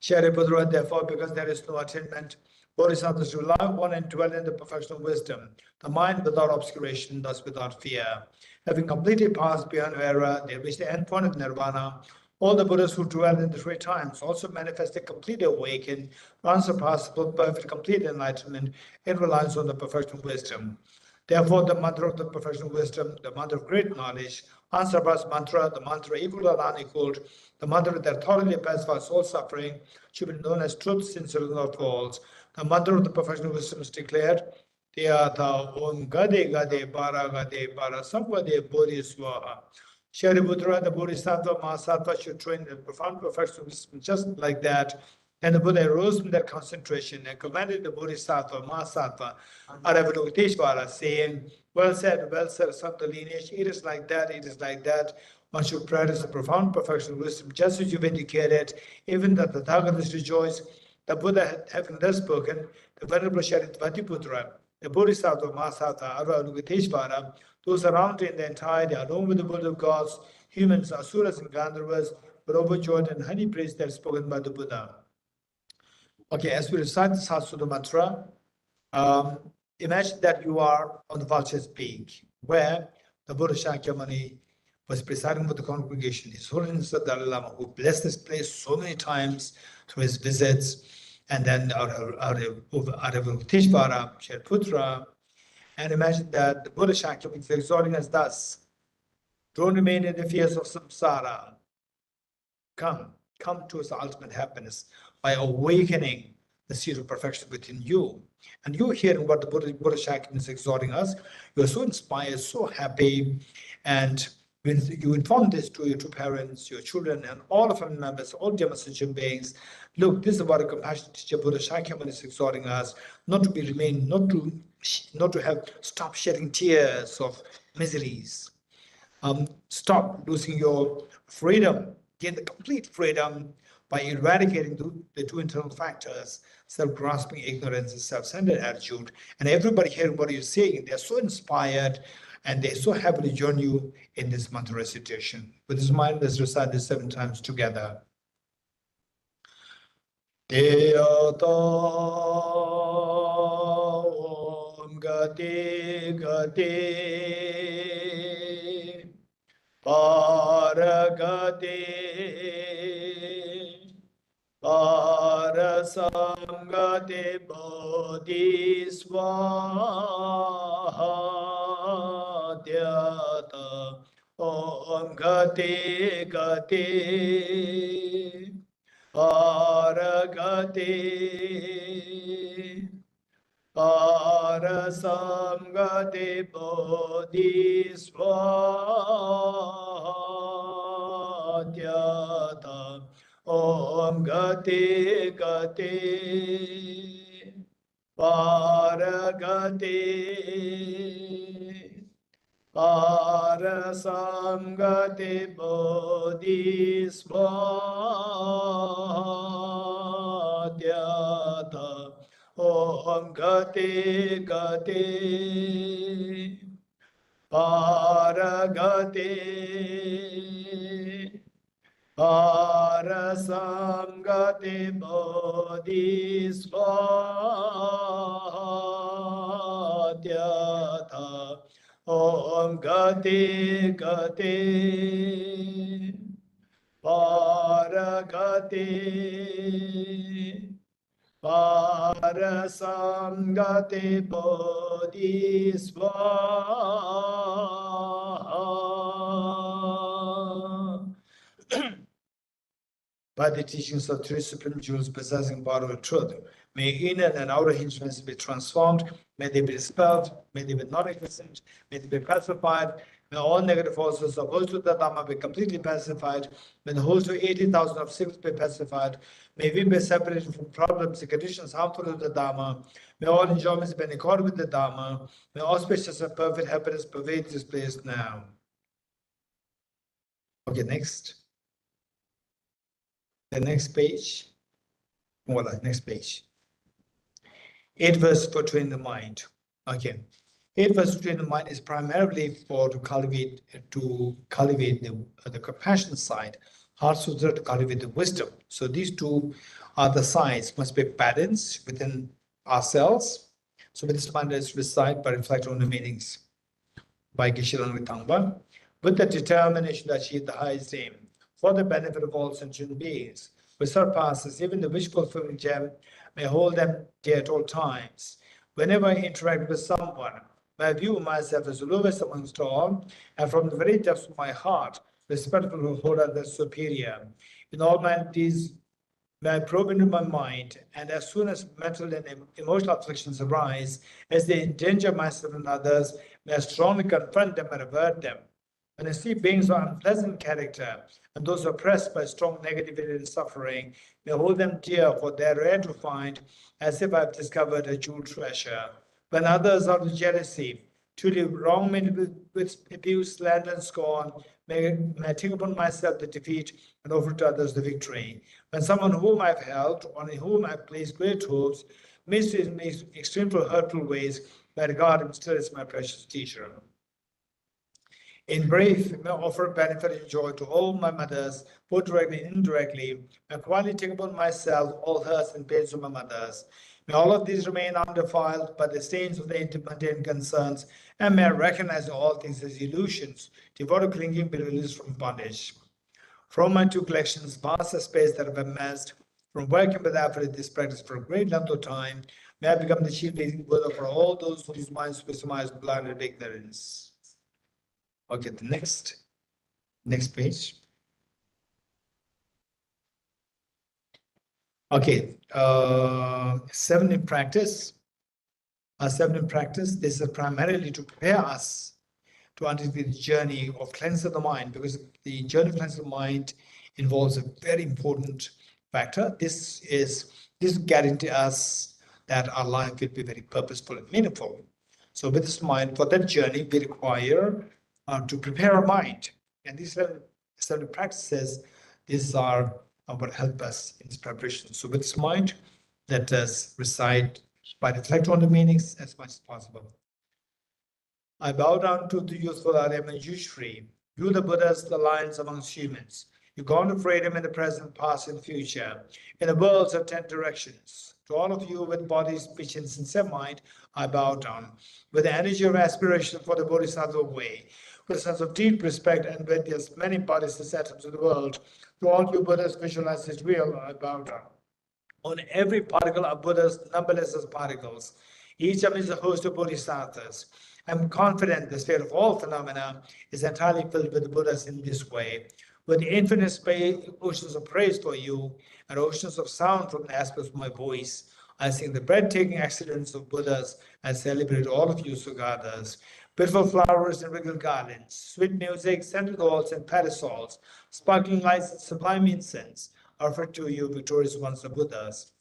Shariputra, therefore, because there is no attainment, bodhisattvas rely on and dwell in the perfection of wisdom, the mind without obscuration, thus without fear. Having completely passed beyond era, they reach the end point of nirvana. All the Buddhas who dwell in the 3 times also manifest a complete awakened, unsurpassable, perfect, complete enlightenment in reliance on the perfection of wisdom. Therefore, the mantra of the perfection of wisdom, the mantra of great knowledge, unsurpassed mantra, the mantra equal or unequaled, the mantra that thoroughly pacifies all suffering, should be known as truth, sincere, not false. The mantra of the perfection of wisdom is declared: Teyatha Om Gade Gade Para Gade Para Samvade Bodhi Swaha. Shariputra, the Bodhisattva Mahasattva, should train the profound perfection of wisdom just like that. And the Buddha arose from that concentration and commanded the Bodhisattva Mahasattva Avalokiteshvara, saying, well said, son of the lineage, it is like that, it is like that. One should practice the profound perfection of wisdom, just as you've indicated, even that the Tathagatas rejoice. The Buddha, having thus spoken, the Venerable Shariputra, the Bodhisattva Mahasattva Avalokiteshvara, those around in the entirety, along with the world of gods, humans, asuras, and gandharvas, were overjoyed and highly praised that spoken by the Buddha. Okay, as we recite the Sasura mantra, imagine that you are on the vulture's peak, where the Buddha Shakyamuni was presiding with the congregation. His Holiness the Dalai Lama, who blessed this place so many times through his visits, and then Avalokiteshvara, Shariputra, and imagine that the Buddha Shakyamuni is exhorting us thus: don't remain in the fears of samsara. Come towards the ultimate happiness by awakening the seed of perfection within you. And you're hearing what the Buddha Shakyamuni is exhorting us. You're so inspired, so happy, and when you inform this to your 2 parents, your children, and all of family members, all Dhamma sentient beings, look, this is what a compassionate teacher Buddha Shakyamuni is exhorting us: not to stop shedding tears of miseries. Stop losing your freedom, gain the complete freedom by eradicating the 2 internal factors: self-grasping, ignorance, and self-centered attitude. And everybody hearing what you're saying, they're so inspired and they so happily join you in this mantra recitation. With this mind, let's recite this 7 times together. Teyatha Om Gade Gade Para Aragate Arasamgate Bodhisvaha Dhyata Om Gate Gate Aragate Arasamgate Bodhisvaha Dhyata Om Gate Gate Paragate Arasamgate Bodhisvaha Dhyata Om Gate Gate Paragate Arasamgate Bodhisvaha Dhyata Om Gate Gate Paragate Arasamgate Bodhisvaha. By the teachings of three supreme jewels possessing power of truth, may inner and outer hindrances be transformed, may they be dispelled, may they be non-existent, may they be pacified, may all negative forces opposed to the Dhamma be completely pacified, may the whole 80,000 of six be pacified, may we be separated from problems and conditions harmful to the Dhamma, may all enjoyments be in accord with the Dhamma, may auspicious and perfect happiness pervade this place now. Okay, next. The next page. Voila, next page. 8 verse for training the mind. Okay. 8 verse to train the mind is primarily for to cultivate the compassion side. Heart Sutra to cultivate the wisdom. So these two are the sides, must be patterns within ourselves. So with this mind, let's recite by reflecting on the meanings by Geshe-la Tangpa, with the determination to achieve the highest aim for the benefit of all sentient beings, which surpasses even the wish-fulfilling gem, may hold them dear at all times. Whenever I interact with someone, may I view myself as the lowest amongst all, and from the very depths of my heart, respectful of hold others superior. In all my deeds, may I probe into my mind, and as soon as mental and emotional afflictions arise, as they endanger myself and others, may I strongly confront them and avert them. When I see beings of unpleasant character, and those oppressed by strong negativity and suffering, may I hold them dear, for they are rare to find, as if I have discovered a jewel treasure. When others out of jealousy, truly wrong me with abuse, slander, and scorn, may I take upon myself the defeat and offer to others the victory. When someone whom I've helped, or in whom I've placed great hopes, mistreats me in extremely hurtful ways, may I regard him still as my precious teacher. In brief, may I offer benefit and joy to all my mothers, both directly and indirectly. May I quietly take upon myself all hurts and pains of my mothers. May all of these remain undefiled by the stains of their mundane concerns, and may I recognize all things as illusions, devoid of clinging, be released from bondage. From my two collections, vast space that I've amassed, from working with effort this practice for a great length of time, may I become the chief leading Buddha for all those whose minds were surmised blind and ignorance. Okay, the next page. Okay, 7 in practice. 7 in practice, this is primarily to prepare us to undertake the journey of cleansing the mind, because the journey of cleansing the mind involves a very important factor. This guarantees us that our life will be very purposeful and meaningful. So with this mind, for that journey, we require to prepare our mind. And these 7 practices, these are what help us in this preparation. So with this mind, let us recite by reflecting on the meanings as much as possible. I bow down to the youthful Arya and Yushri, you the Buddhas, the lions amongst humans. You gone to freedom in the present, past, and future, in the worlds of 10 directions. To all of you with body, speech, and sincere mind, I bow down with the energy of aspiration for the Bodhisattva way, with a sense of deep respect and with as many Buddhist atoms in the world. To all you Buddhists, visualize this real bow down. On every particle are Buddha's numberless as particles. Each of them is a host of bodhisattvas. I'm confident the state of all phenomena is entirely filled with the Buddhas in this way. With infinite space, oceans of praise for you and oceans of sound from the aspects of my voice, I sing the breathtaking accidents of Buddhas and celebrate all of you Sugatas. Beautiful flowers and regal garlands, sweet music, scented oils and parasols, sparkling lights and sublime incense, offered to you, victorious ones, the Buddhas.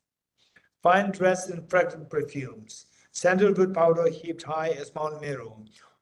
Fine dress and fragrant perfumes, sandalwood powder heaped high as Mount Meru,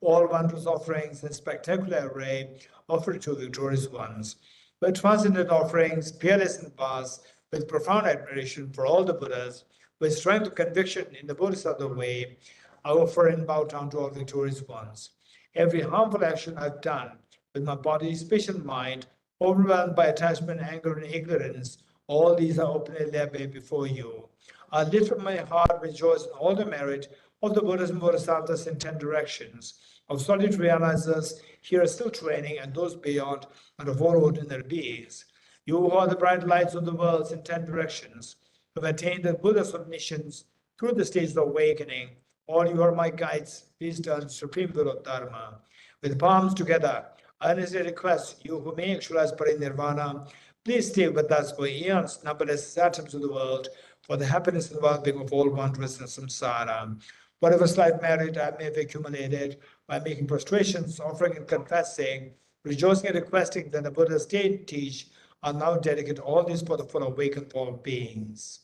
all wondrous offerings in spectacular array, offered to victorious ones. With transcendent offerings, peerless and vast, with profound admiration for all the Buddhas, with strength of conviction in the Bodhisattva way, I offer and bow down to all victorious ones. Every harmful action I've done with my body, speech, and mind, overwhelmed by attachment, anger, and ignorance, all these are openly laid before you. I lift up my heart, rejoice in all the merit of the Buddhas and Bodhisattvas in 10 directions, of solitary realizers here still training, and those beyond, and of all ordinary beings. You who are the bright lights of the worlds in 10 directions, who have attained the Buddha's omniscience through the stages of awakening, all you are my guides, please turn Supreme Buddha Dharma. With palms together, I earnestly request you who may actualize parinirvana, please stay with us for eons, numberless atoms of the world, for the happiness and well-being of all wanderers in samsara. Whatever slight merit I may have accumulated by making prostrations, offering and confessing, rejoicing and requesting that the Buddha's teach, I now dedicate all these for the full awakened all beings.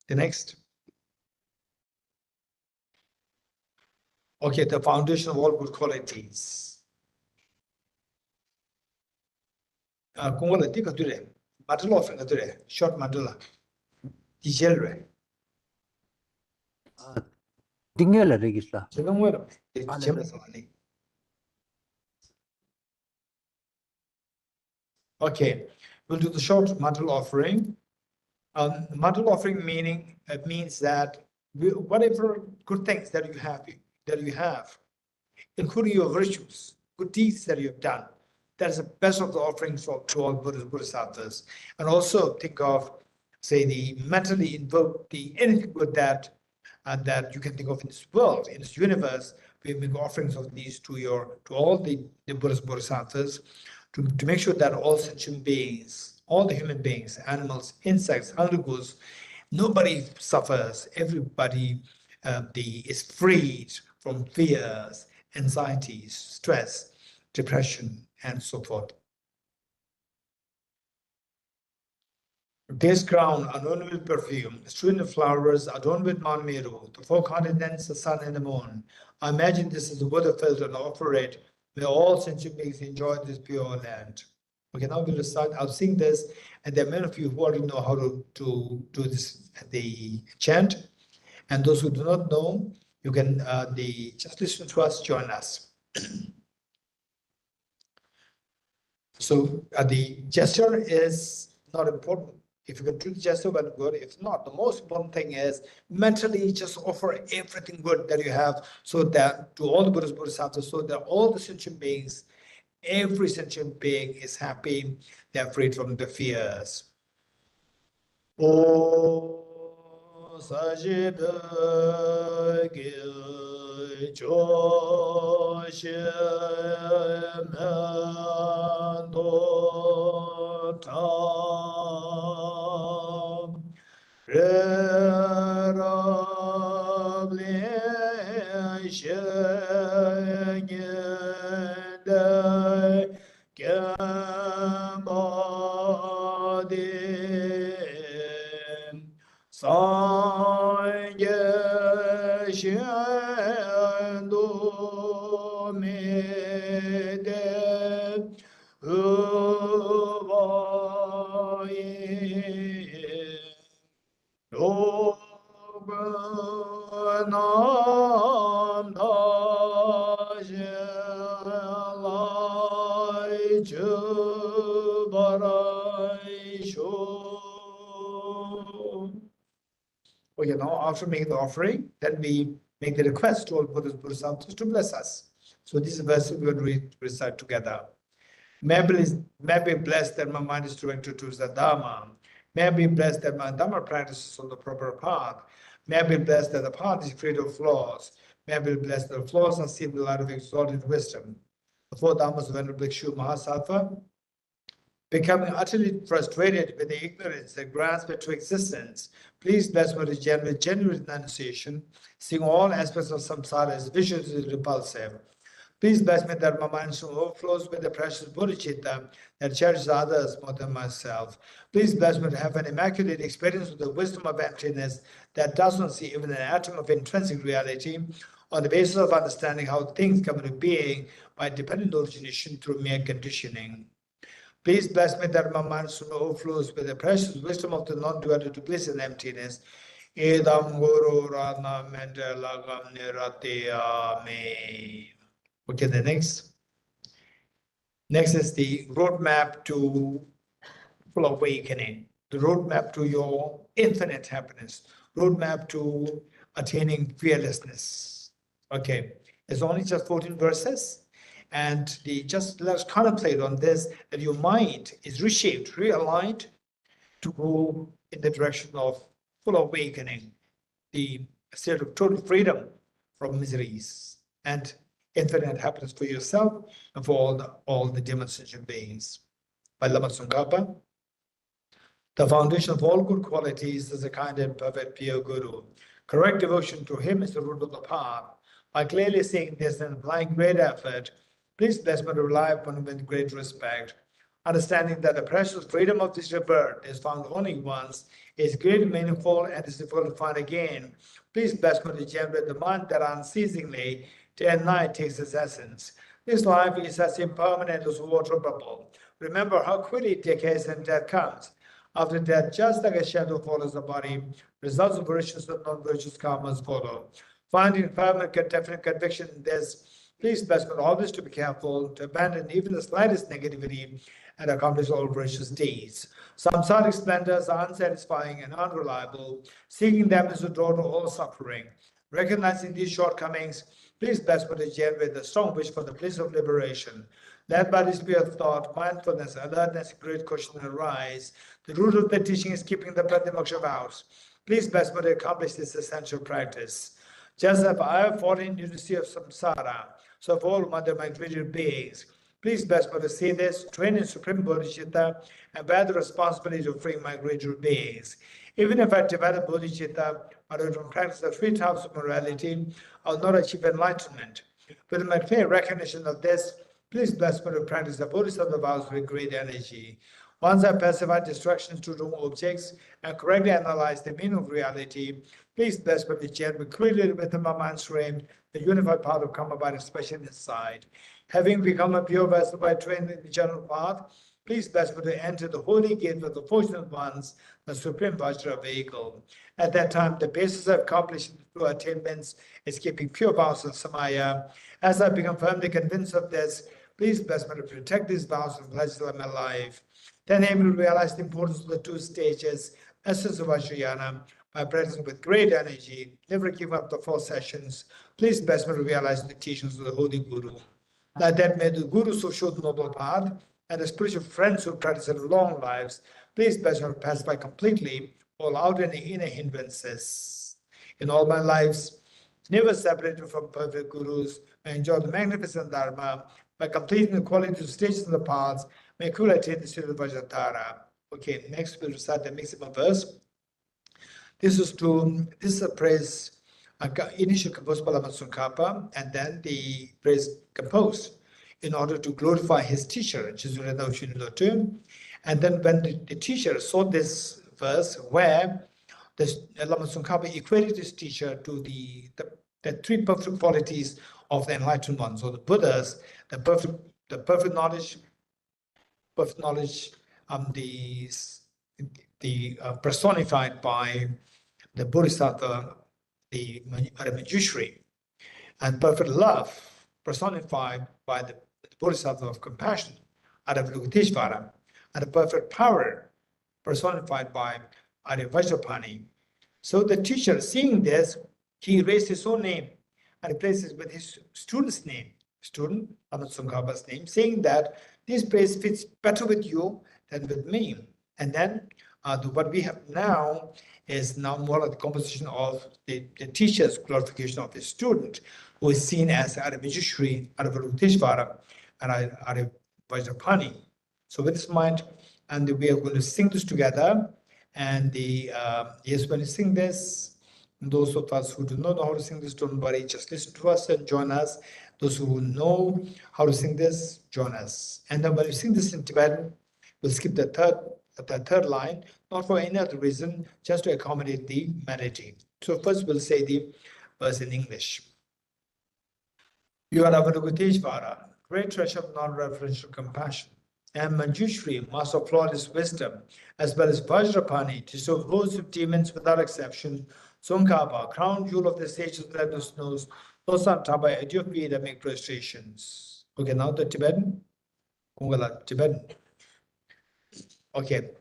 The next. Okay, the foundation of all good qualities. Kungola di kadure, mandala offering kadure, short mandala. Dijelre.
Dingela regisla.
Chelongwero. Chemesani. Okay, we'll do the short mandala offering. Mandala offering means that whatever good things that you have, including your virtues, good deeds that you have done, that is the best of the offerings to all Bodhisattvas. And also think of, say, the mentally invoke the anything good that you can think of in this world, in this universe. We make offerings of these to all the Buddhist Bodhisattvas to make sure that all sentient beings, all the human beings, animals, insects, hungry, nobody suffers. Everybody is freed from fears, anxieties, stress, depression, and so forth. This crown, adorned with perfume, strewn with flowers, adorned with Mount Meru, the four continents, the sun, and the moon. I imagine this is the Buddha filter and offer it. May all sentient beings enjoy this pure land. Okay, now we'll start. I'll sing this, and there are many of you who already know how to do this, the chant. And those who do not know, you can just listen to us, join us. So the gesture is not important. If you can do the gesture, well, good. If not, the most important thing is mentally just offer everything good that you have, so that to all the Buddhist Bodhisattvas, so that all the sentient beings, every sentient being is happy, they're freed from the fears. O Sajida Gil Joshemando Tam Rerabli Shenyende Kembadi Sanje Shendo Mede Uvaye Oganam Dajelai Chubarai Sho. Okay, now after making the offering, then we make the request to all Buddhist Bodhisattvas to bless us. So this verse we will recite together. May I be blessed that my mind is directed towards the Dharma. May I be blessed that my Dharma practices on the proper path. May I be blessed that the path is free of flaws. May I be blessed that the flaws are seen in the light of exalted wisdom. The four Dharmas of Venerable Bhikshu Mahasattva, becoming utterly frustrated with the ignorance that grasps into existence, please bless me with genuine renunciation, seeing all aspects of samsara as vicious and repulsive. Please bless me that my mind soon overflows with the precious bodhicitta that cherishes others more than myself. Please bless me to have an immaculate experience with the wisdom of emptiness that does not see even an atom of intrinsic reality, on the basis of understanding how things come into being by dependent origination through mere conditioning. Please bless me that my mind soon overflows with the precious wisdom of the non-duality bliss and emptiness. Edam Guru Rana Mendelagam Niratiyame. Okay, the next. Next is the roadmap to full awakening, the roadmap to your infinite happiness, roadmap to attaining fearlessness. Okay, it's only just 14 verses. And just let's contemplate on this, that your mind is reshaped, realigned to go in the direction of full awakening, the state of total freedom from miseries and infinite happiness for yourself and for all the demonstration beings. By Lama Tsongkhapa, the foundation of all good qualities is a kind and perfect pure Guru. Correct devotion to him is the root of the path. By clearly seeing this and applying great effort, please bless me to rely upon him with great respect. Understanding that the precious freedom of this rebirth is found only once, is great and meaningful, and is difficult to find again. Please bless me to generate the mind that unceasingly, day and night, takes its essence. This life is as impermanent as a water bubble. Remember how quickly decays and death comes. After death, just like a shadow follows the body, results of virtuous and non-virtuous karmas follow. Finding firm and definite conviction in this, please bless me always to be careful, to abandon even the slightest negativity and accomplish all virtuous deeds. Samsaric splendors are unsatisfying and unreliable. Seeking them is a door to all suffering. Recognizing these shortcomings, please bless me to generate the strong wish for the bliss of liberation. Led by the spirit of thought, mindfulness, alertness, great caution arise. The root of the teaching is keeping the Pratimoksha vows. Please bless me to accomplish this essential practice. Just as I have fought in unity of samsara, so of all mother migrated beings, please bless me to see this, train in supreme bodhicitta, and bear the responsibility of freeing migratory beings. Even if I develop bodhicitta, but I don't practice the three types of morality, I will not achieve enlightenment. With my clear recognition of this, please bless me to practice the bodhisattva vows with great energy. Once I pacify distractions to wrong objects and correctly analyze the meaning of reality, please bless me to generate clearly within my mind's frame the unified path of karma by expression inside. Having become a pure vessel by training in the general path, please bless me to enter the holy gate of the fortunate ones, the supreme Vajra vehicle. At that time, the basis of accomplishing true attainments is keeping pure vows and samaya. As I become firmly convinced of this, please bless me to protect these vows and pledges of my life. Then able to realize the importance of the two stages, essence of Vajrayana, by practicing with great energy, never give up the 4 sessions. Please bless me to realize the teachings of the Holy Guru. Like that, may the Gurus who showed the noble path and the spiritual friends who practice in long lives, please bless me to pacify completely all outer and inner hindrances. In all my lives, never separated from perfect Gurus, may enjoy the magnificent Dharma, by completing the quality stages of the paths, may cool attain the state of Vajratara. Okay, next we'll recite the maximum verse. This is a praise initially composed by Lama Tsongkhapa, and then the praise composed in order to glorify his teacher, Chizureda Ushinilotu. And then when the teacher saw this verse where Lama Tsongkhapa equated his teacher to the 3 perfect qualities of the enlightened ones, so the Buddhas, the perfect knowledge, personified by the Bodhisattva, the Manjushri, and perfect love, personified by the Bodhisattva of compassion, Adavlukateshvara, and the perfect power, personified by Arya Vajrapani. So the teacher, seeing this, he raised his own name and replaced it with his student's name. student, Anand Sunghaba's name, saying that this place fits better with you than with me. And then what we have now is now more like the composition of the teacher's glorification of the student, who is seen as Arivijishri, Arivaruteshvara, and Arivajrapani. So with this mind, and we are going to sing this together. And yes, when you sing this, those of us who do not know how to sing this, don't worry, just listen to us and join us. Those who know how to sing this, join us. And then when you sing this in Tibetan, we'll skip the third line, not for any other reason, just to accommodate the melody. So first we'll say the verse in English. You are Avalokiteshvara, great treasure of non-referential compassion, and Manjushri, master of flawless wisdom, as well as Vajrapani, teacher of hosts of demons without exception, Tsongkhapa, crown jewel of the sages of the snows, Tosan Tabai, at your feet and make prostrations. Okay, now the Tibetan. Kungala, Tibetan. Okay.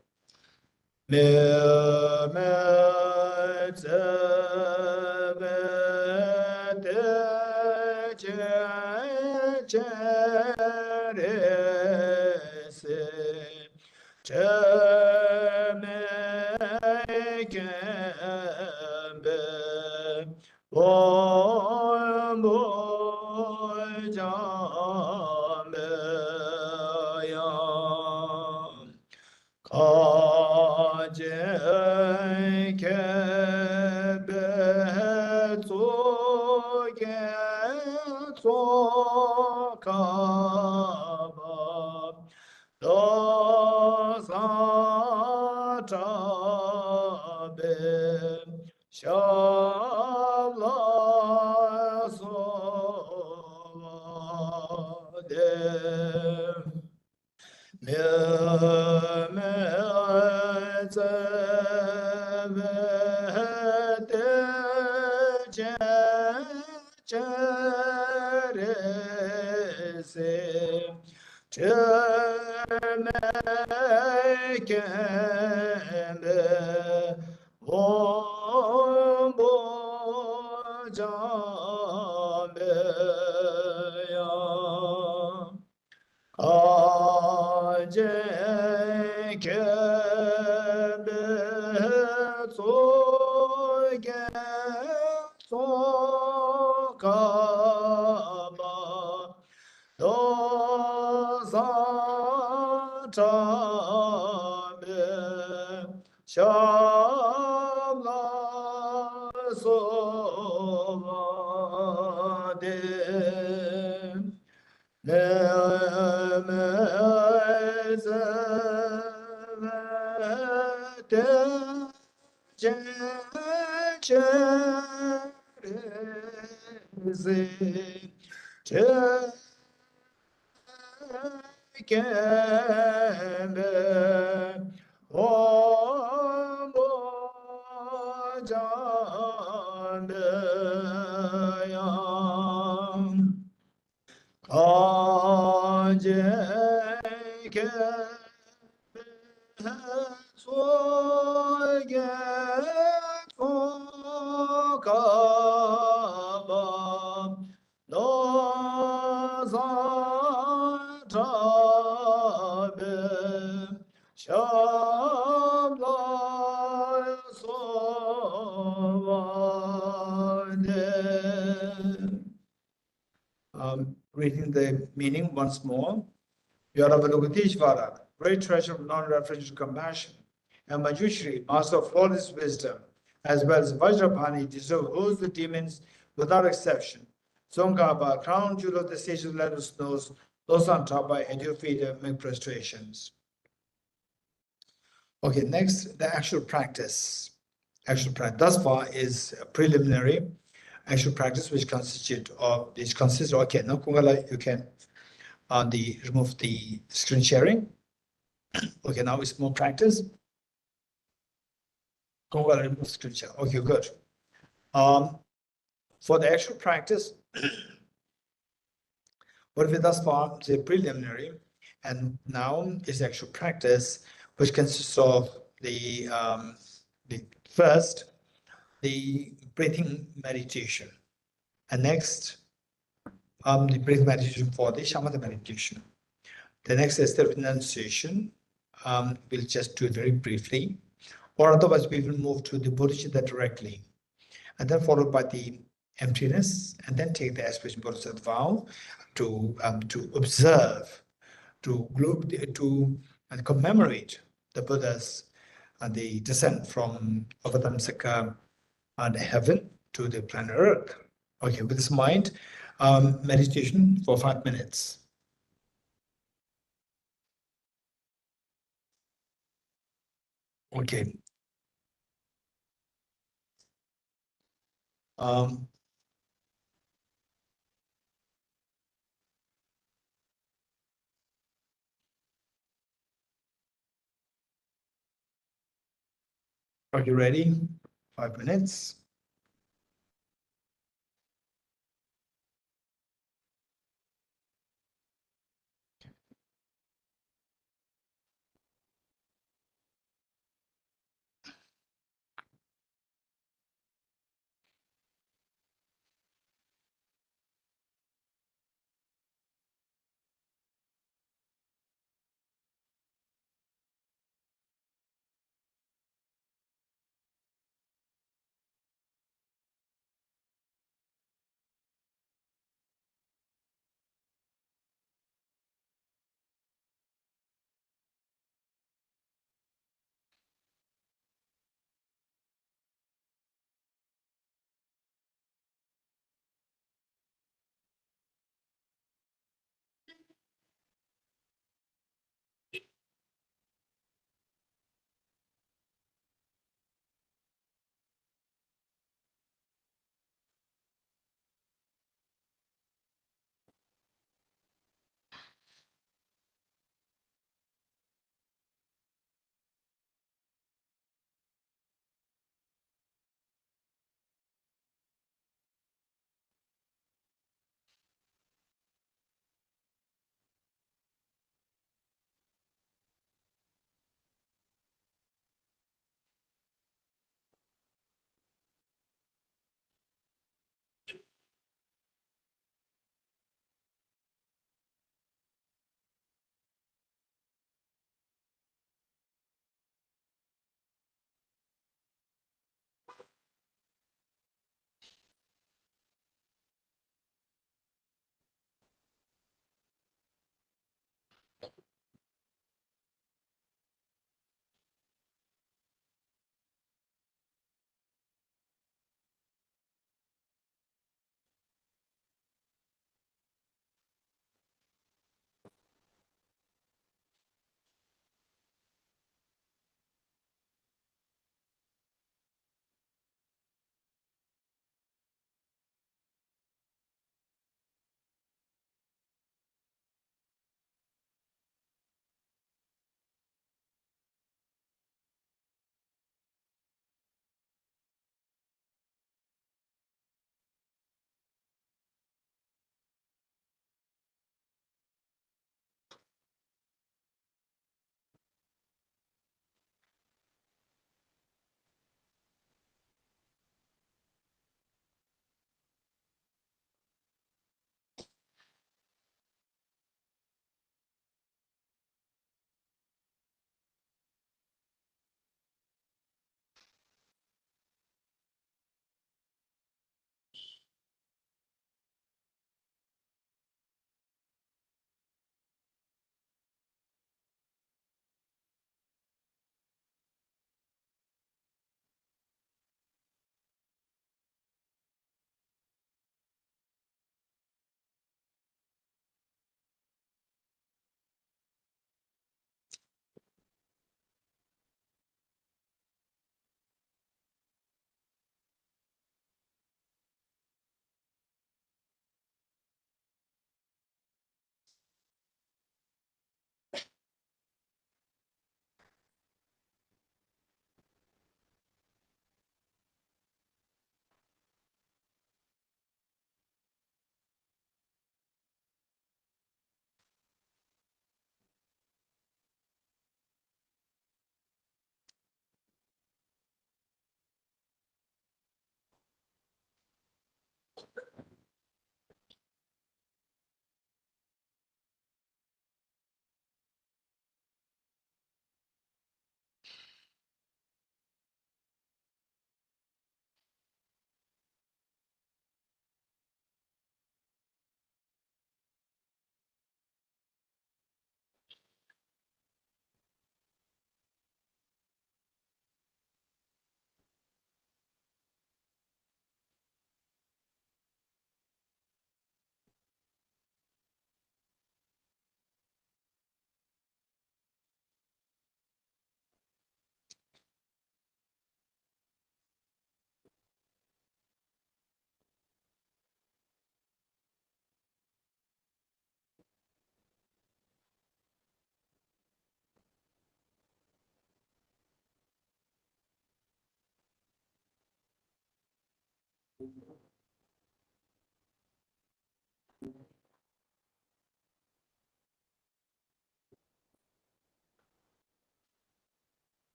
Reading the meaning once more. You are Avalokiteshvara, great treasure of non-referential compassion, and Manjushri, master of flawless wisdom, as well as Vajrapani, deserve holds the demons without exception. Tsongkhapa, crown jewel of the sages of the snows, Losan Tapai, at your feet make prostrations. Okay, next, the actual practice. Actual practice thus far is preliminary. Actual practice, which consists of okay, now Kungala, you can remove the screen sharing. Okay, now it's more practice. Kungala, remove screen share. Okay, good. For the actual practice, what we thus far is a preliminary, and now is actual practice, which consists of the first, the breathing meditation, and next, the breath meditation for the shamatha meditation. The next is the renunciation. We'll just do it very briefly, or otherwise we will move to the bodhicitta directly, and then followed by the emptiness, and then take the aspiration bodhisattva vow to observe, to commemorate the Buddha's the descent from Avatamsaka and heaven to the planet Earth. Okay, with this mind, meditation for 5 minutes. Okay. Are you ready? 5 minutes.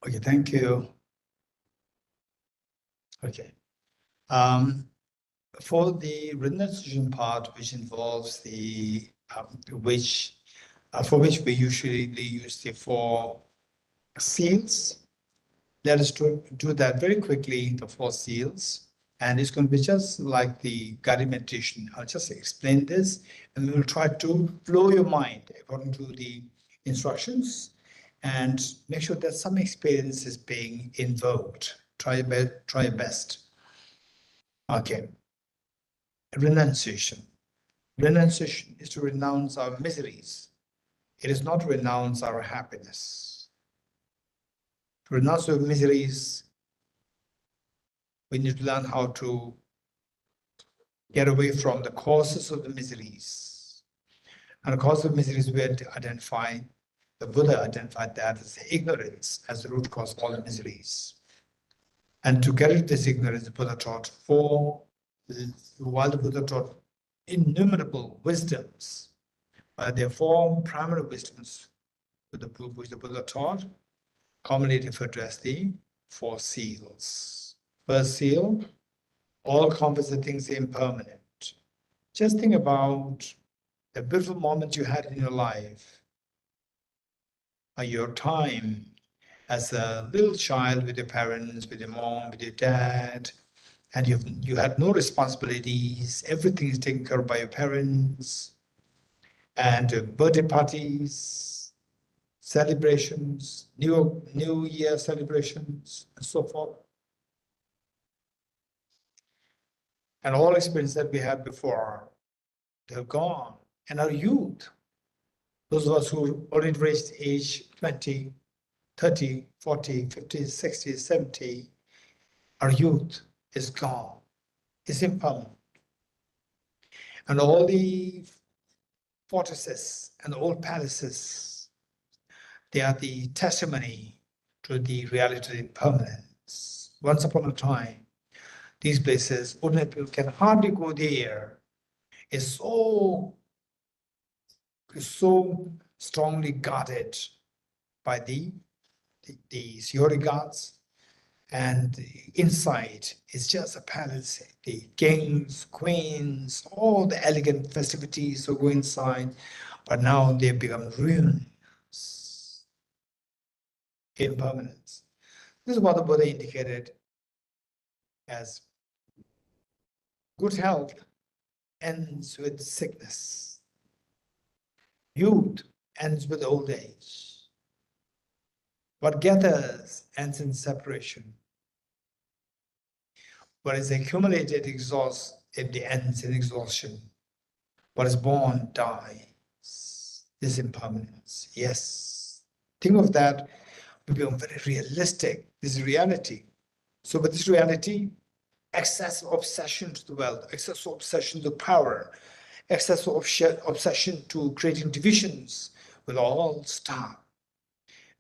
Okay, thank you. Okay. For the renunciation part, which involves the for which we usually use the 4 seals, let us do that very quickly, the 4 seals. And it's going to be just like the guided meditation. I'll just explain this, and we will try to flow your mind according to the instructions and make sure that some experience is being invoked. Try your best. Okay. Renunciation. Renunciation is to renounce our miseries. It is not to renounce our happiness. To renounce our miseries, we need to learn how to get away from the causes of the miseries. And the cause of miseries we identify, the Buddha identified that as ignorance, as the root cause of all the miseries. And to get rid of this ignorance, the Buddha taught while the Buddha taught innumerable wisdoms, there are 4 primary wisdoms which the Buddha taught, commonly referred to as the 4 seals. First seal, all composite things are impermanent. Just think about the beautiful moments you had in your life, your time as a little child with your parents, with your mom, with your dad, and you had no responsibilities. Everything is taken care of by your parents, and birthday parties, celebrations, New Year celebrations, and so forth. And all experiences that we had before, they're gone. And our youth, those of us who already reached age 20, 30, 40, 50, 60, 70, our youth is gone. It's impermanent. And all the fortresses and old palaces, they are the testimony to the reality of impermanence. Once upon a time, these places, ordinary people can hardly go there. It's so strongly guarded by the security guards, and inside is just a palace. The kings, queens, all the elegant festivities will go inside, but now they've become ruins, impermanence. This is what the Buddha indicated as good health ends with sickness. Youth ends with old age. What gathers ends in separation. What is accumulated exhausts, it ends in exhaustion. What is born dies. This impermanence. Yes. Think of that. We become very realistic. This is reality. So with this reality, excessive obsession to the wealth, excessive obsession to power, excessive obsession to creating divisions will all stop.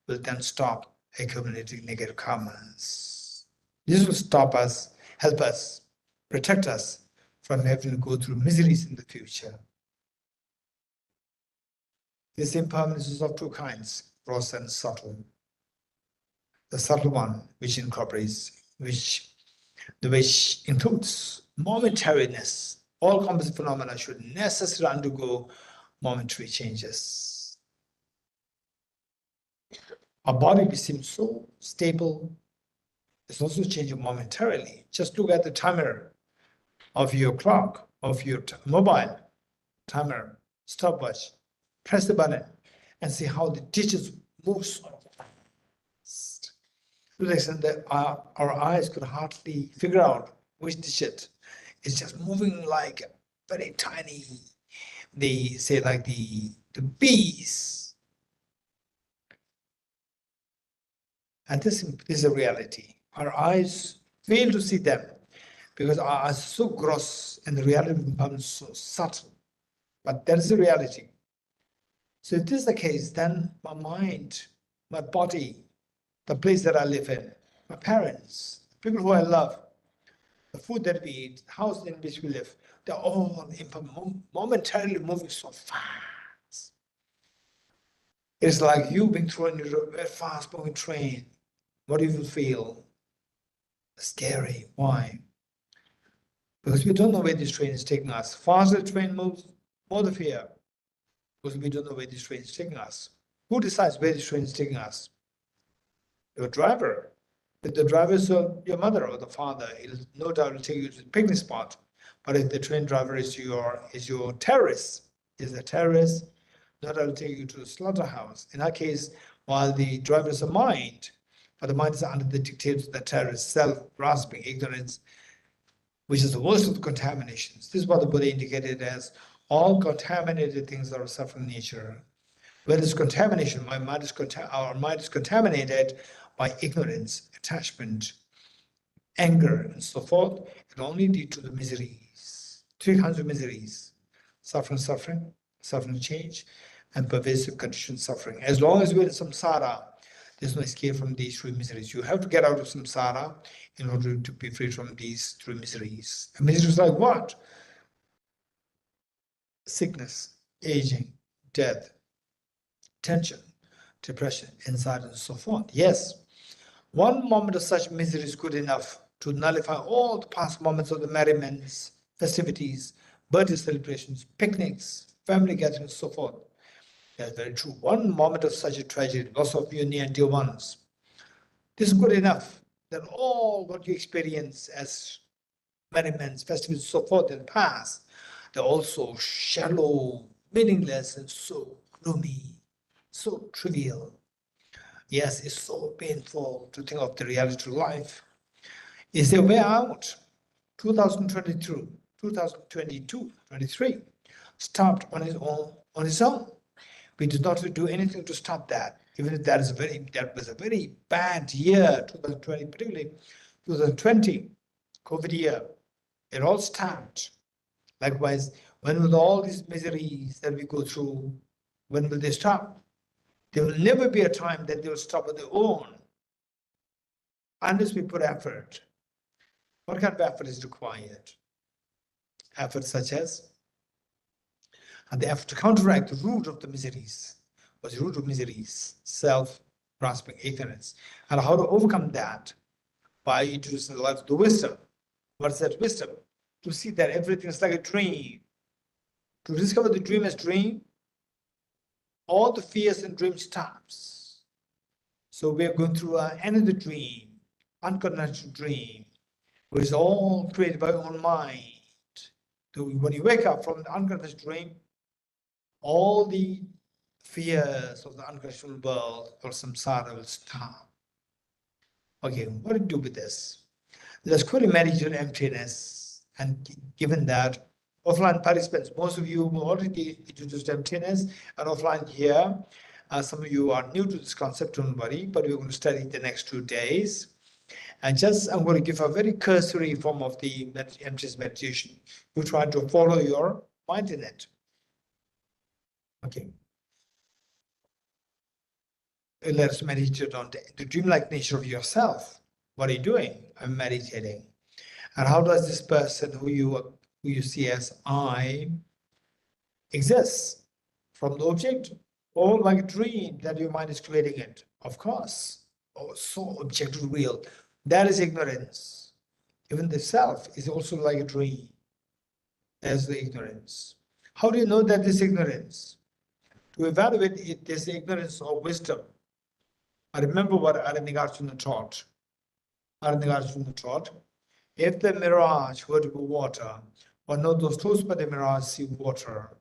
Will then stop accumulating negative karmas. This will stop us, help us, protect us from having to go through miseries in the future. This impermanence is of 2 kinds, gross and subtle. The subtle one, which incorporates, which includes momentariness. All composite phenomena should necessarily undergo momentary changes. Our body seems so stable. It's also changing momentarily. Just look at the timer of your clock, of your mobile timer, stopwatch. Press the button and see how the digits move so fast. To the extent that our eyes could hardly figure out which digit is just moving like very tiny. They say like the bees. And this is a reality. Our eyes fail to see them because our eyes are so gross and the reality becomes so subtle. But that is the reality. So if this is the case, then my mind, my body, the place that I live in, my parents, people who I love, the food that we eat, the house in which we live, they're all momentarily moving so fast. It's like you being thrown into a very fast-moving train. What do you feel? Scary. Why? Because we don't know where this train is taking us. Faster the train moves, more the fear. Because we don't know where this train is taking us. Who decides where this train is taking us? Your driver. If the driver is your mother or the father, it'll no doubt take you to the picnic spot. But if the train driver is your terrorist, no doubt will take you to the slaughterhouse. In that case, while the driver is a mind, but the mind is under the dictates of the terrorist, self-grasping, ignorance, which is the worst of the contaminations. This is what the Buddha indicated as all contaminated things are of suffering nature. Where there's contamination, our mind is contaminated by ignorance, attachment, anger, and so forth. It only leads to the miseries, 300 miseries: suffering, change, and pervasive conditioned suffering. As long as we're in samsara, there's no escape from these three miseries. You have to get out of samsara in order to be free from these three miseries. And miseries like what? Sickness, aging, death, tension, depression, anxiety, and so forth. Yes, one moment of such misery is good enough to nullify all the past moments of the merriments, festivities, birthday celebrations, picnics, family gatherings, so forth. That's very true. One moment of such a tragedy, loss of your near and dear ones, this is good enough that all what you experience as merriments, festivals, so forth in the past, they're also shallow, meaningless, and so gloomy, so trivial. Yes, it's so painful to think of the reality of life. Is there a way out? 2022, 23 stopped on its own. We did not do anything to stop that. Even if that was a very bad year, 2020, particularly 2020, COVID year. It all stopped. Likewise, when will all these miseries that we go through, when will they stop? There will never be a time that they will stop on their own unless we put effort. What kind of effort is required? Effort such as the effort to counteract the root of the miseries. What's the root of miseries? Self-grasping ignorance. And how to overcome that? By introducing the life of the wisdom. What is that wisdom? To see that everything is like a dream. To discover the dream as dream, all the fears and dreams stops. So we are going through another dream, unconventional dream, which is all created by our own mind. So when you wake up from the unconventional dream, all the fears of the unconventional world or samsara will stop. Okay, what do you do with this? Let's quickly meditate on emptiness. And given that offline participants, most of you already introduced emptiness, and offline here, some of you are new to this concept, don't worry, but we're going to study the next 2 days. And I'm going to give a very cursory form of the emptiness meditation. You try to follow your mind in it. Okay. Let's meditate on the dreamlike nature of yourself. What are you doing? I'm meditating. And how does this person who you see as I exist from the object, or like a dream that your mind is creating it? Of course. Oh, so objective real. That is ignorance. Even the self is also like a dream, as the ignorance. How do you know that this ignorance? To evaluate it, this ignorance or wisdom. I remember what Arunachala taught. Arunachala taught, if the mirage were to be water, or not those close by the mirage see water.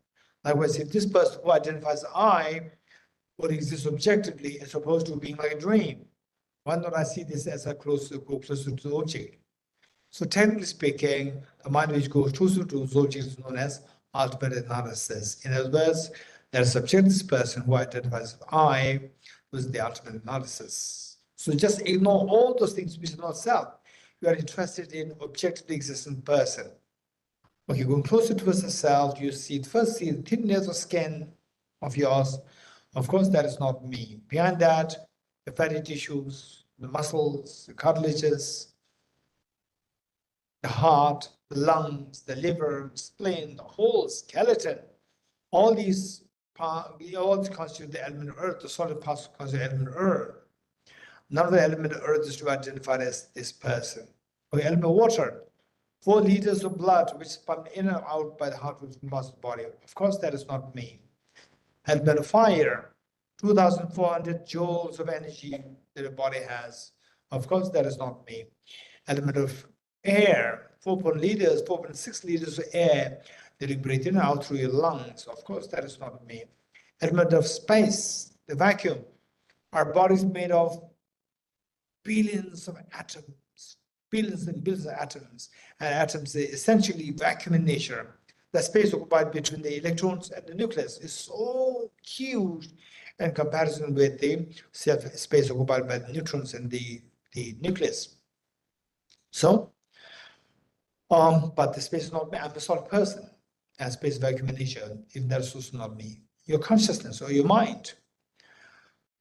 Likewise, if this person who identifies I would exist objectively as opposed to being like a dream, why not I see this as a go closer to the object? So technically speaking, the mind which goes closer to the object is known as ultimate analysis. In other words, there is subjective person who identifies with I with the ultimate analysis. So just ignore all those things which are not self. You are interested in objectively existing person. Okay, going closer towards the self, you first see the thin layers of skin of yours. Of course, that is not me. Behind that, the fatty tissues, the muscles, the cartilages, the heart, the lungs, the liver, the spleen, the whole skeleton. All these constitute the element of earth. The solid parts constitute the element of earth. None of the element of earth is to be identified as this person. Okay, element of water. 4 liters of blood which is pumped in and out by the heart with the body. Of course, that is not me. Element of fire. 2,400 joules of energy that the body has. Of course, that is not me. Element of air. 4.6 liters of air that you breathe in and out through your lungs. Of course, that is not me. Element of space, the vacuum. Our body is made of billions of atoms, billions and billions of atoms, and atoms are essentially vacuum in nature. The space occupied between the electrons and the nucleus is so huge in comparison with the space occupied by the neutrons and the nucleus. So, but the space is not me. I'm a solid person, and space vacuum in nature, even that is also not me. Your consciousness or your mind.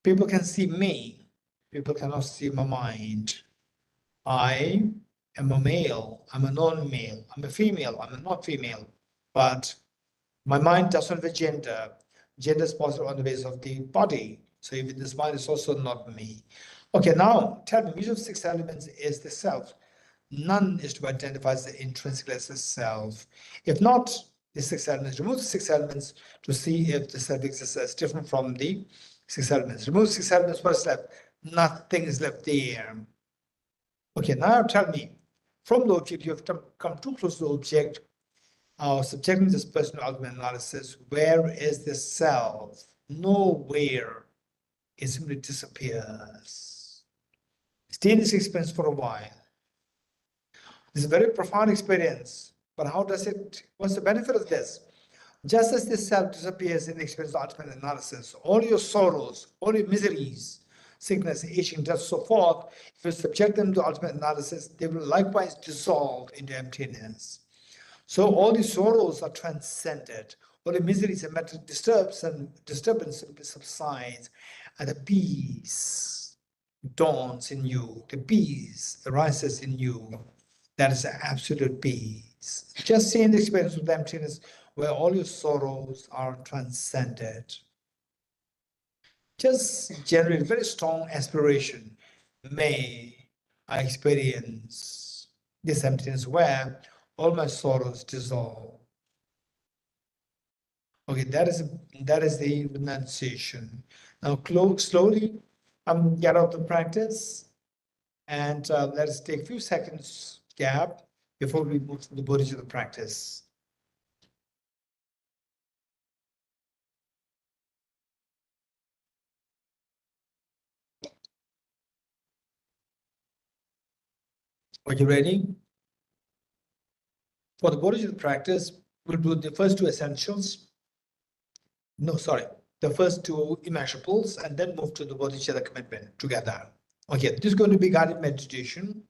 People can see me. People cannot see my mind. I am a male. I'm a non-male. I'm a female. I'm a not female. But my mind doesn't have a gender. Gender is possible on the basis of the body. So even this mind is also not me. Okay, now tell me, which of 6 elements is the self? None is to identify as the intrinsic as the self. If not, the 6 elements, remove the 6 elements to see if the self exists as different from the 6 elements. Remove 6 elements, what is left? Nothing is left there. Okay, now tell me, from the object, you have come too close to the object, subjecting this person to ultimate analysis. Where is the self? Nowhere. It simply disappears. Stay in this experience for a while. This is a very profound experience, but how does it, what's the benefit of this? Just as this self disappears in the experience of ultimate analysis, all your sorrows, all your miseries, sickness, aging, death, so forth, if you subject them to ultimate analysis, they will likewise dissolve into emptiness. So all the sorrows are transcended, all the miseries and mental disturbance subsides, and the peace dawns in you, the peace arises in you. That is absolute peace. Just see in the experience of emptiness where all your sorrows are transcended. Just generate very strong aspiration. May I experience this emptiness where all my sorrows dissolve. Okay, that is the renunciation. Now slowly get out of the practice, and let us take a few seconds gap before we move to the Bodhicitta practice. Are you ready? For the Bodhicitta practice, we'll do the first 2 essentials. No, sorry, the first 2 immeasurables, and then move to the Bodhicitta commitment together. Okay, this is going to be guided meditation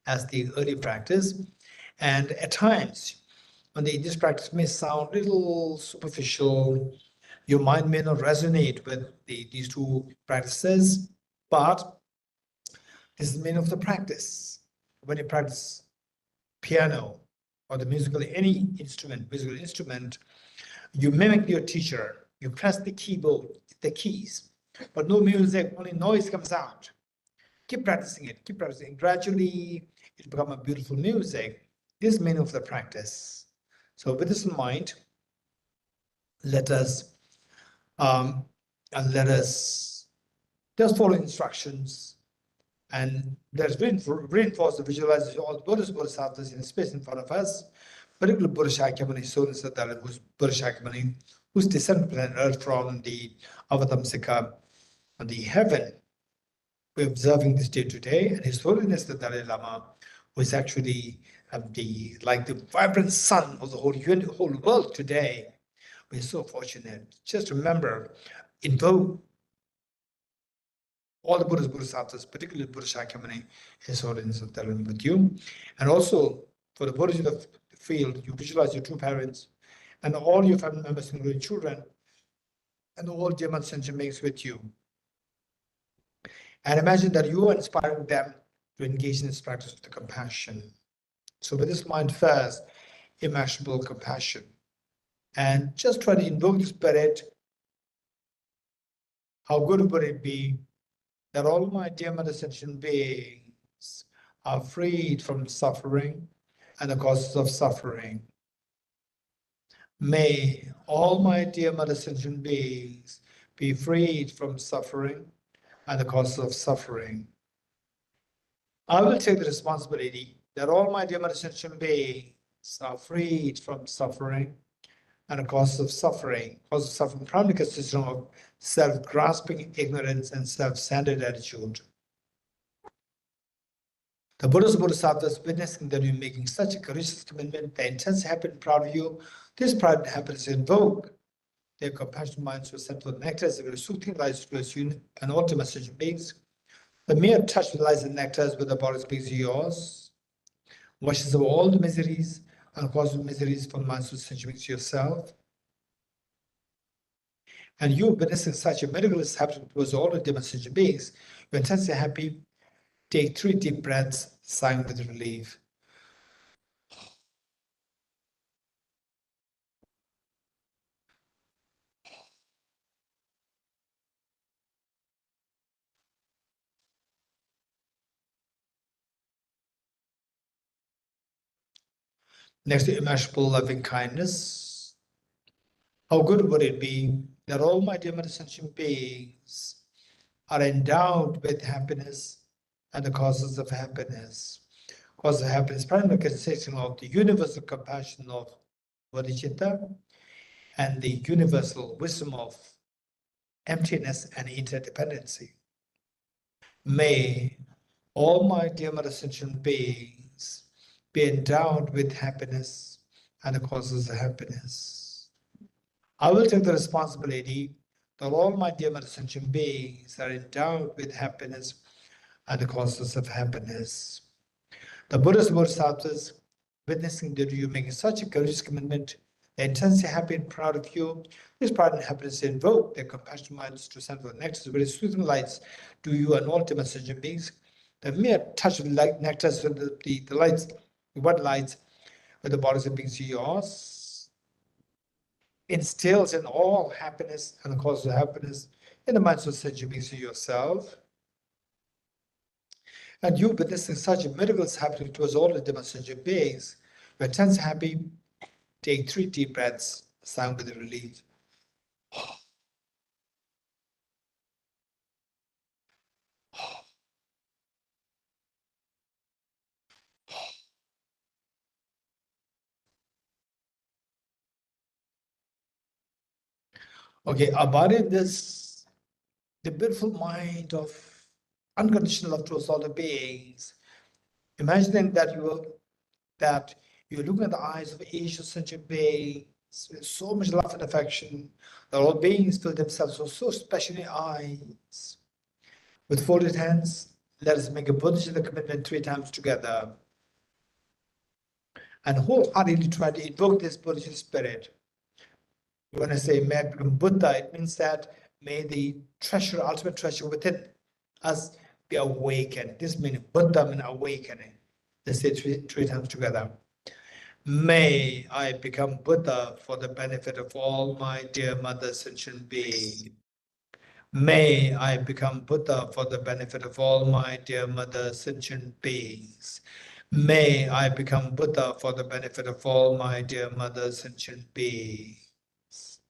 as the early practice. And at times, when this practice may sound a little superficial, your mind may not resonate with these 2 practices, but this is the meaning of the practice. When you practice piano or the musical instrument, you mimic your teacher, you press the keyboard, the keys, but no music, only noise comes out. Keep practicing it, keep practicing. Gradually, it will become a beautiful music. This is meaning of the practice. So with this in mind, let us just follow instructions and let us reinforce the visualization of all the Buddhist Bodhisattvas in the space in front of us, particularly Buddha Shakyamuni, so who's Buddha Shakyamuni, who's descended planet Earth from the Avatamsika, the heaven. We're observing this day to day, and His Holiness the Dalai Lama, who is actually the vibrant sun of the whole world today. We're so fortunate. Just remember, invoke all the Buddhist Bodhisattvas, particularly Buddha Shakyamuni, His Holiness the Dalai Lama with you. And also, for the Bodhicitta field, you visualize your two parents and all your family members, including children, and all dear mothers and beings with you. And imagine that you are inspiring them to engage in this practice of the compassion. So with this mind first, immeasurable compassion. And just try to invoke the spirit. How good would it be that all my dear meditation beings are freed from suffering and the causes of suffering. May all my dear meditation beings be freed from suffering and the causes of suffering. I will take the responsibility that all my dear meditation beings are freed from suffering and the causes of suffering. Causes of suffering primarily consists of self-grasping ignorance and self-centered attitude. The Buddhist Bodhisattvas witnessing that you're making such a courageous commitment, the intense happiness and proud of you, this pride and happiness invoke their compassionate minds to accept the nectar as a very soothing lies to assume an ultimate sentient beings. The mere touch of lies and nectars with the body speaks to yours, washes away all the miseries and causes miseries from minds to sentient beings yourself. And you witnessing such a miraculous happening towards all the different sentient beings, you're intensely happy. Take 3 deep breaths, sighing with relief. Next to immeasurable loving kindness. How good would it be that all my dear sentient beings are endowed with happiness and the causes of happiness. Causes of happiness, primarily consisting of the universal compassion of Bodhicitta and the universal wisdom of emptiness and interdependency. May all my dear sentient beings be endowed with happiness and the causes of happiness. I will take the responsibility that all my dear sentient beings are endowed with happiness and the causes of happiness. The Buddhist Bodhisattvas, witnessing that you making such a courageous commitment, they're intensely happy and proud of you. This pride and happiness invoke their compassionate minds to send the nectar, very soothing lights to you and all different sentient beings. The mere touch of light nectars with the lights, the white lights, with the bodies of beings yours, instills in all happiness and the causes of happiness in the minds of sentient beings yourself. And you witnessing such miracles happening towards all the different sentient beings, you're tense happy. Take 3 deep breaths, sound with relief. Okay, abiding this, the beautiful mind of unconditional love towards all the beings, imagining that you're looking at the eyes of each sentient being with so much love and affection that all beings feel themselves so special in eyes. With folded hands, let us make a Buddhist commitment 3 times together and wholeheartedly try to invoke this Buddhist spirit. When I say may I become Buddha, it means that may the treasure, ultimate treasure within us be awakened. This means Buddha means awakening. Let's say 3 times together. May I become Buddha for the benefit of all my dear mothers and sentient beings. May I become Buddha for the benefit of all my dear mother sentient beings. May I become Buddha for the benefit of all my dear mother sentient beings.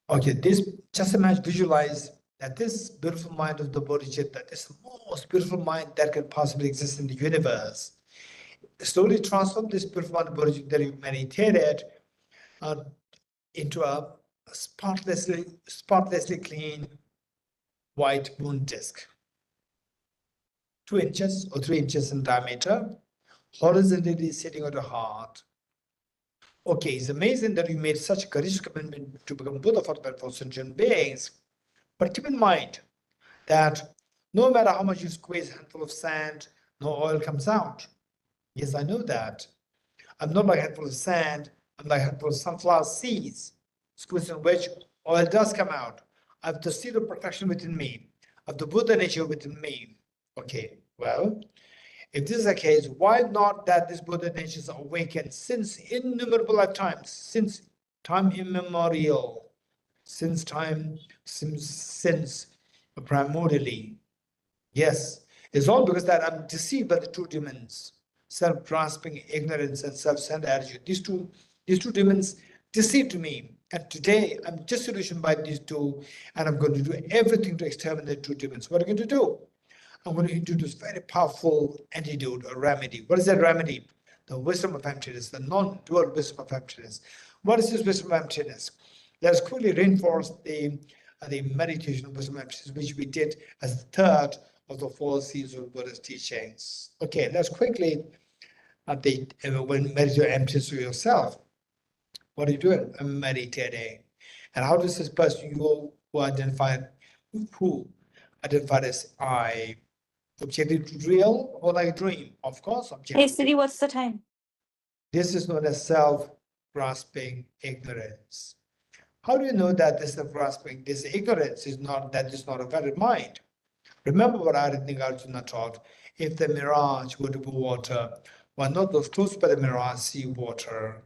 Okay, this just imagine, visualize that this beautiful mind of the Bodhicitta is the most beautiful mind that can possibly exist in the universe. Slowly transform this beautiful mind of Bodhicitta that you meditated into a spotlessly clean white moon disk, 2 inches or 3 inches in diameter, horizontally sitting on the heart. Okay, it's amazing that you made such a courageous commitment to become Buddha for the benefit of sentient beings. But keep in mind that no matter how much you squeeze a handful of sand, no oil comes out. Yes, I know that. I'm not like a handful of sand, I'm like a handful of sunflower seeds, squeezing which oil does come out. I have the seed of perfection within me, of the Buddha nature within me. Okay, well, if this is the case, why not that this Buddha nature is awakened since innumerable lifetimes, since time immemorial, since primordially? Yes, it's all because that I'm deceived by the two demons, self-grasping ignorance and self-centered attitude. These two demons deceived me. And today I'm disillusioned by these two, and I'm going to do everything to exterminate the two demons. What are you going to do? I'm going to introduce very powerful antidote or remedy. What is that remedy? The wisdom of emptiness, the non-dual wisdom of emptiness. What is this wisdom of emptiness? Let us quickly reinforce the meditation of wisdom of emptiness, which we did as the third of the 4 C's of Buddhist teachings. Okay, let's quickly when meditate emptiness to yourself. What are you doing? I'm meditating. And how does this person who identified as I, objective real or like a dream? Of course, objective.
Hey Siri, what's the time?
This is known as self-grasping ignorance. How do you know that this self-grasping, this ignorance is not a valid mind? Remember what Arjuna taught. If the mirage were to be water, why not those close by the mirage see water?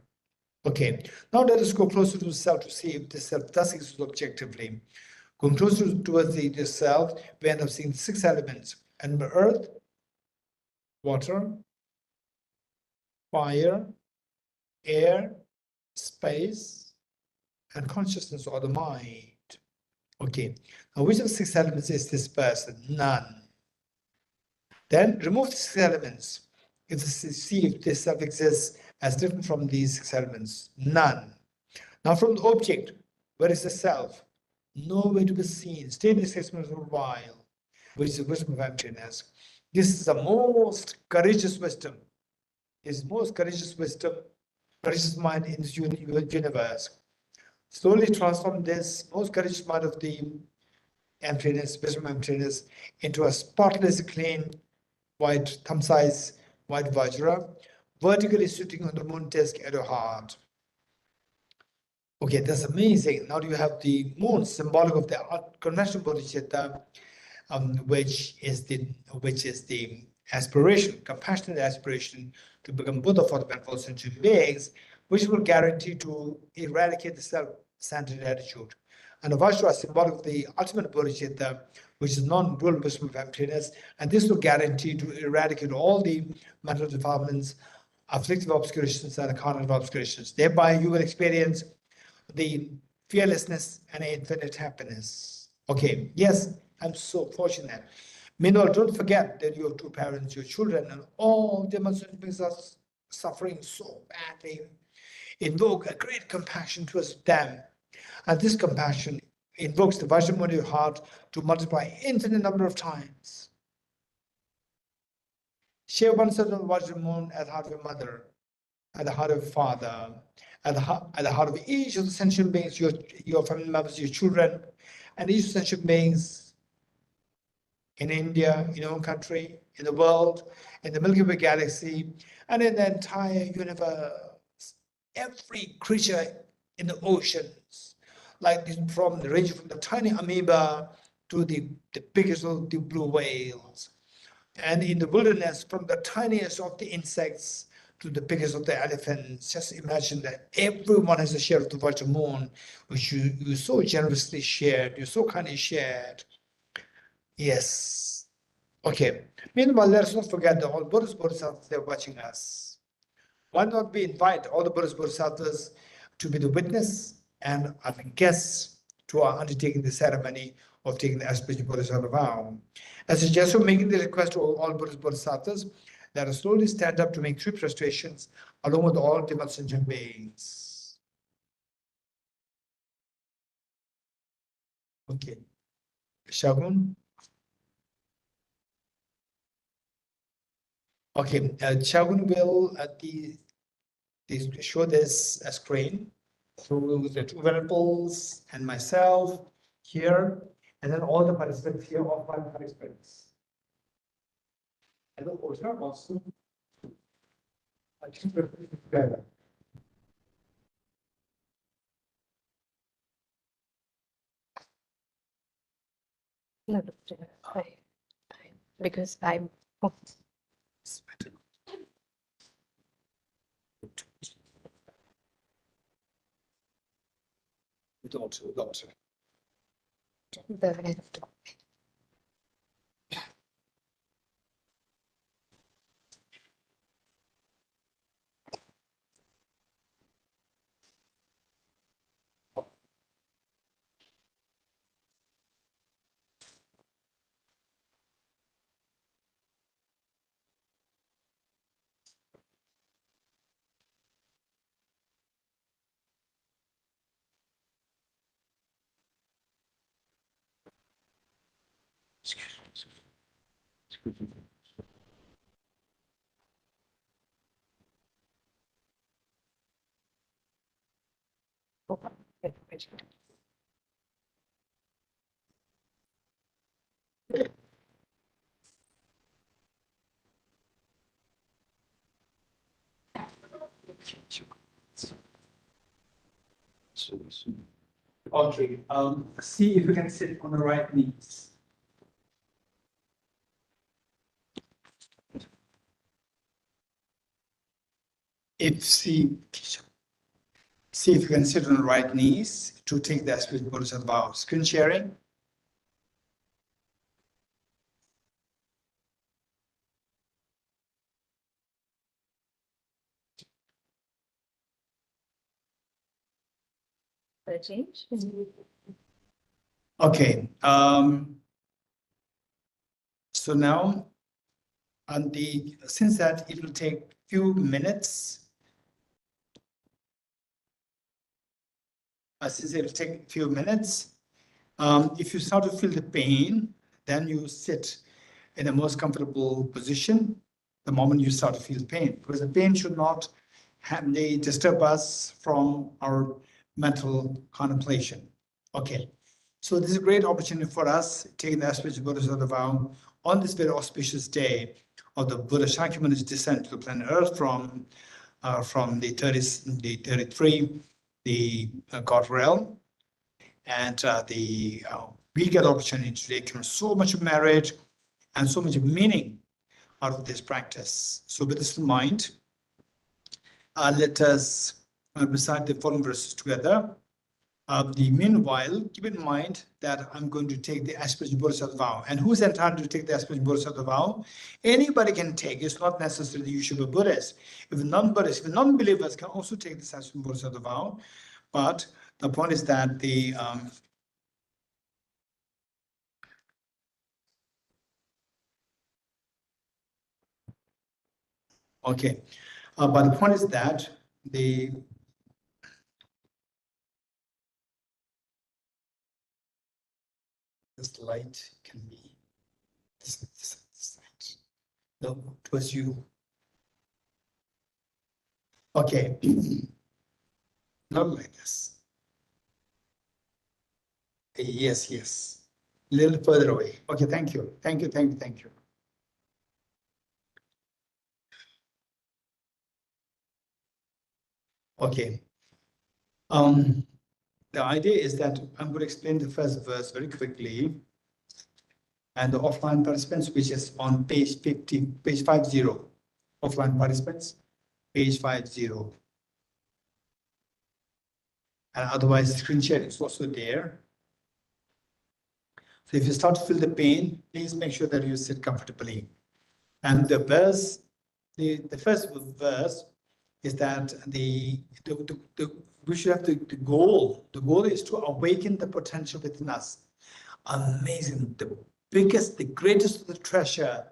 Okay, now let us go closer to the self to see if the self does exist objectively. Going closer towards the self, we end up seeing 6 elements: and earth, water, fire, air, space, and consciousness or the mind. Okay, now which of the 6 elements is this person? None. Then remove the 6 elements. See if this self exists as different from these 6 elements. None. Now from the object, where is the self? Nowhere to be seen. Stay in this assessment for a while, which is the wisdom of emptiness. This is the most courageous wisdom. Is most courageous wisdom, courageous mind in this universe. Slowly transform this most courageous mind of the emptiness, wisdom of emptiness, into a spotless, clean, white, thumb-size, white vajra, vertically sitting on the moon disk at your heart. Okay, that's amazing. Now you have the moon, symbolic of the conventional bodhicitta, which is the aspiration, compassionate aspiration to become Buddha for the benefit of sentient beings, which will guarantee to eradicate the self-centered attitude. And the Vajra is symbolic of the ultimate bodhicitta, which is non-dual wisdom of emptiness, and this will guarantee to eradicate all the mental defilements, afflictive obscurations, and cognitive obscurations. Thereby, you will experience the fearlessness and infinite happiness. Okay, yes, I'm so fortunate. Meanwhile, don't forget that you have 2 parents, your children, and all demonstrations are suffering so badly. Invoke a great compassion towards them. And this compassion invokes the Vajramuni of your heart to multiply infinite number of times. Share one side of the Vajramuni at the heart of your mother, at the heart of your father, at the heart of each of the sentient beings, your family members, your children, and each sentient beings in India, in your own country, in the world, in the Milky Way galaxy, and in the entire universe. Every creature in the oceans, like from the tiny amoeba to the biggest of the blue whales, and in the wilderness, from the tiniest of the insects to the biggest of the elephants. Just imagine that everyone has a share of the virtual moon, which you so generously shared, you so kindly shared. Yes. Okay. Meanwhile, let us not forget that all Buddhist Bodhisattvas, they're watching us. Why not we invite all the Buddhist Bodhisattvas to be the witness and as guests to our undertaking the ceremony of taking the aspiration Bodhisattva vow. As a gesture of making the request to all Buddhist Bodhisattvas, let us slowly stand up to make 3 prostrations along with all divine sentient beings. Okay. Shagun. Okay, Shagun will show this screen through the 2 venerables and myself here, and then all the participants here, all 5 participants. And the order also. Together.
No, Doctor, because I'm. Oh,
Daughter.
the end of the. Oh,
Okay, see if you can sit on the right knees. See if you can sit on the right knees to take the aspiration Bodhisattva vow. Screen sharing.
the change.
Okay, so now on since that it will take few minutes, since it will take a few minutes, if you start to feel the pain, then you sit in the most comfortable position the moment you start to feel pain, because the pain should not disturb us from our mental contemplation. Okay, so this is a great opportunity for us taking the aspiration Bodhisattva vow on this very auspicious day of the Buddha Shakyamuni's descent to the planet Earth from the 33, the God realm, and we get opportunity today to so much merit and so much meaning out of this practice. So with this in mind, let us recite the following verses together. Meanwhile, keep in mind that I'm going to take the aspiration Bodhisattva vow. And who's entitled to take the aspiration Bodhisattva vow? Anybody can take. It's not necessary that you should be Buddhist. If non-Buddhists, if non-believers can also take the aspiration Bodhisattva vow. But the point is that okay. But the point is that this light can be this light. No, it was you. Okay. Not like this. Yes, yes. A little further away. Okay, thank you. Thank you, thank you, thank you. Okay. The idea is that I'm going to explain the first verse very quickly. And the offline participants, which is on page 50, page 50, offline participants, page 50. And otherwise, screen share is also there. So if you start to feel the pain, please make sure that you sit comfortably. And the verse, the first verse is that we should have the goal. The goal is to awaken the potential within us. Amazing. The biggest, the greatest of the treasure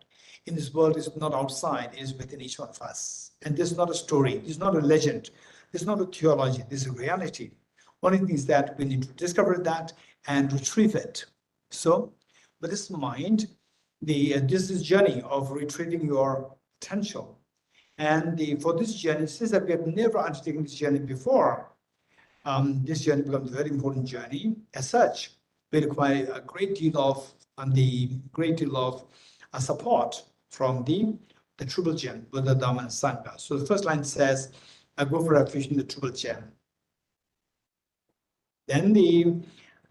in this world is not outside, it is within each one of us. And this is not a story, this is not a legend, this is not a theology, this is a reality. One thing is that we need to discover that and retrieve it. So, with this in mind, this is journey of retrieving your potential. And for this journey, since that we have never undertaken this journey before, this journey becomes a very important journey. As such, we require a great deal of support from the Triple Gem, Buddha, Dharma, and Sangha. So the first line says, "I go for refuge in the Triple Gem." Then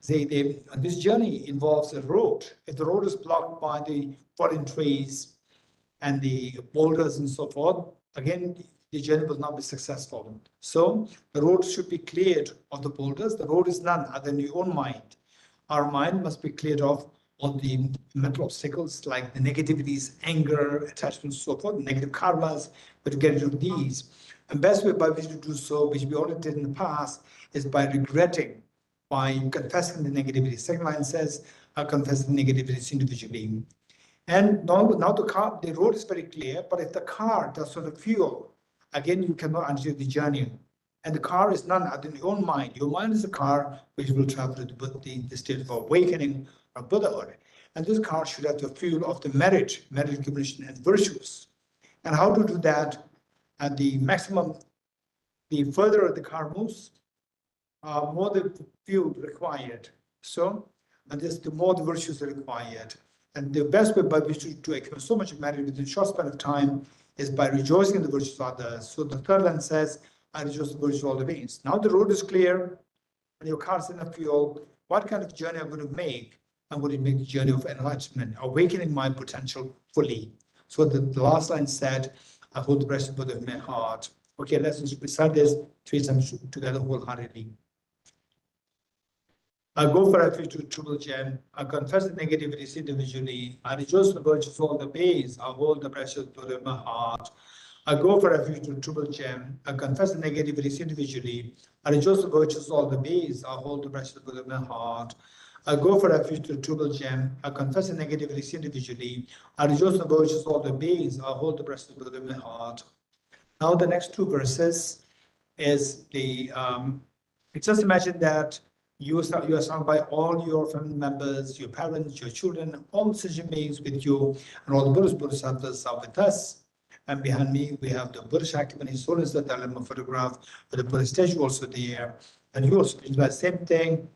this journey involves a road. If the road is blocked by the fallen trees and the boulders and so forth, again, the journey will not be successful. So the road should be cleared of the boulders. The road is none other than your own mind. Our mind must be cleared of all the mental obstacles like the negativities, anger, attachment, so forth, negative karmas, but to get rid of these. And best way by which to do so, which we already did in the past, is by regretting, by confessing the negativity. Second line says, I confess the negativities individually. And now the road is very clear, but if the car does not have fuel, again, you cannot undertake the journey. And the car is none other than your own mind. Your mind is a car which will travel to the state of awakening or Buddhahood. And this car should have the fuel of the merit accumulation and virtues. And how to do that at the maximum, the further the car moves, more the fuel required. So, and this, the more the virtues are required. And the best way by which to accumulate so much merit within a short span of time is by rejoicing in the virtues of others. So the third line says, I rejoice in the virtues of all the beings. Now the road is clear, and your car is enough fuel. What kind of journey I'm going to make? I'm going to make the journey of enlightenment, awakening my potential fully. So the last line said, I hold the breath of my heart. Okay, let's just recite this 3 times together wholeheartedly. I go for refuge to Triple Gem. I confess the negativities individually. I rejoice in the virtues of all the ways. I hold the precious Buddha in my heart. I go for refuge to Triple Gem. I confess the negativities individually. I rejoice in the virtues of all the ways. I hold the precious Buddha in my heart. I go for refuge to Triple Gem. I confess the negativities individually. I rejoice in the virtues of all the ways. I hold the precious Buddha in my heart. Now the next 2 verses is the, just imagine that you are surrounded by all your family members, your parents, your children, all sentient beings with you, and all the Buddhist Bodhisattvas are with us. And behind me, we have the Buddhist activity, so is the Dalai Lama photograph, with the Buddhist statue also there. And you also do the same thing.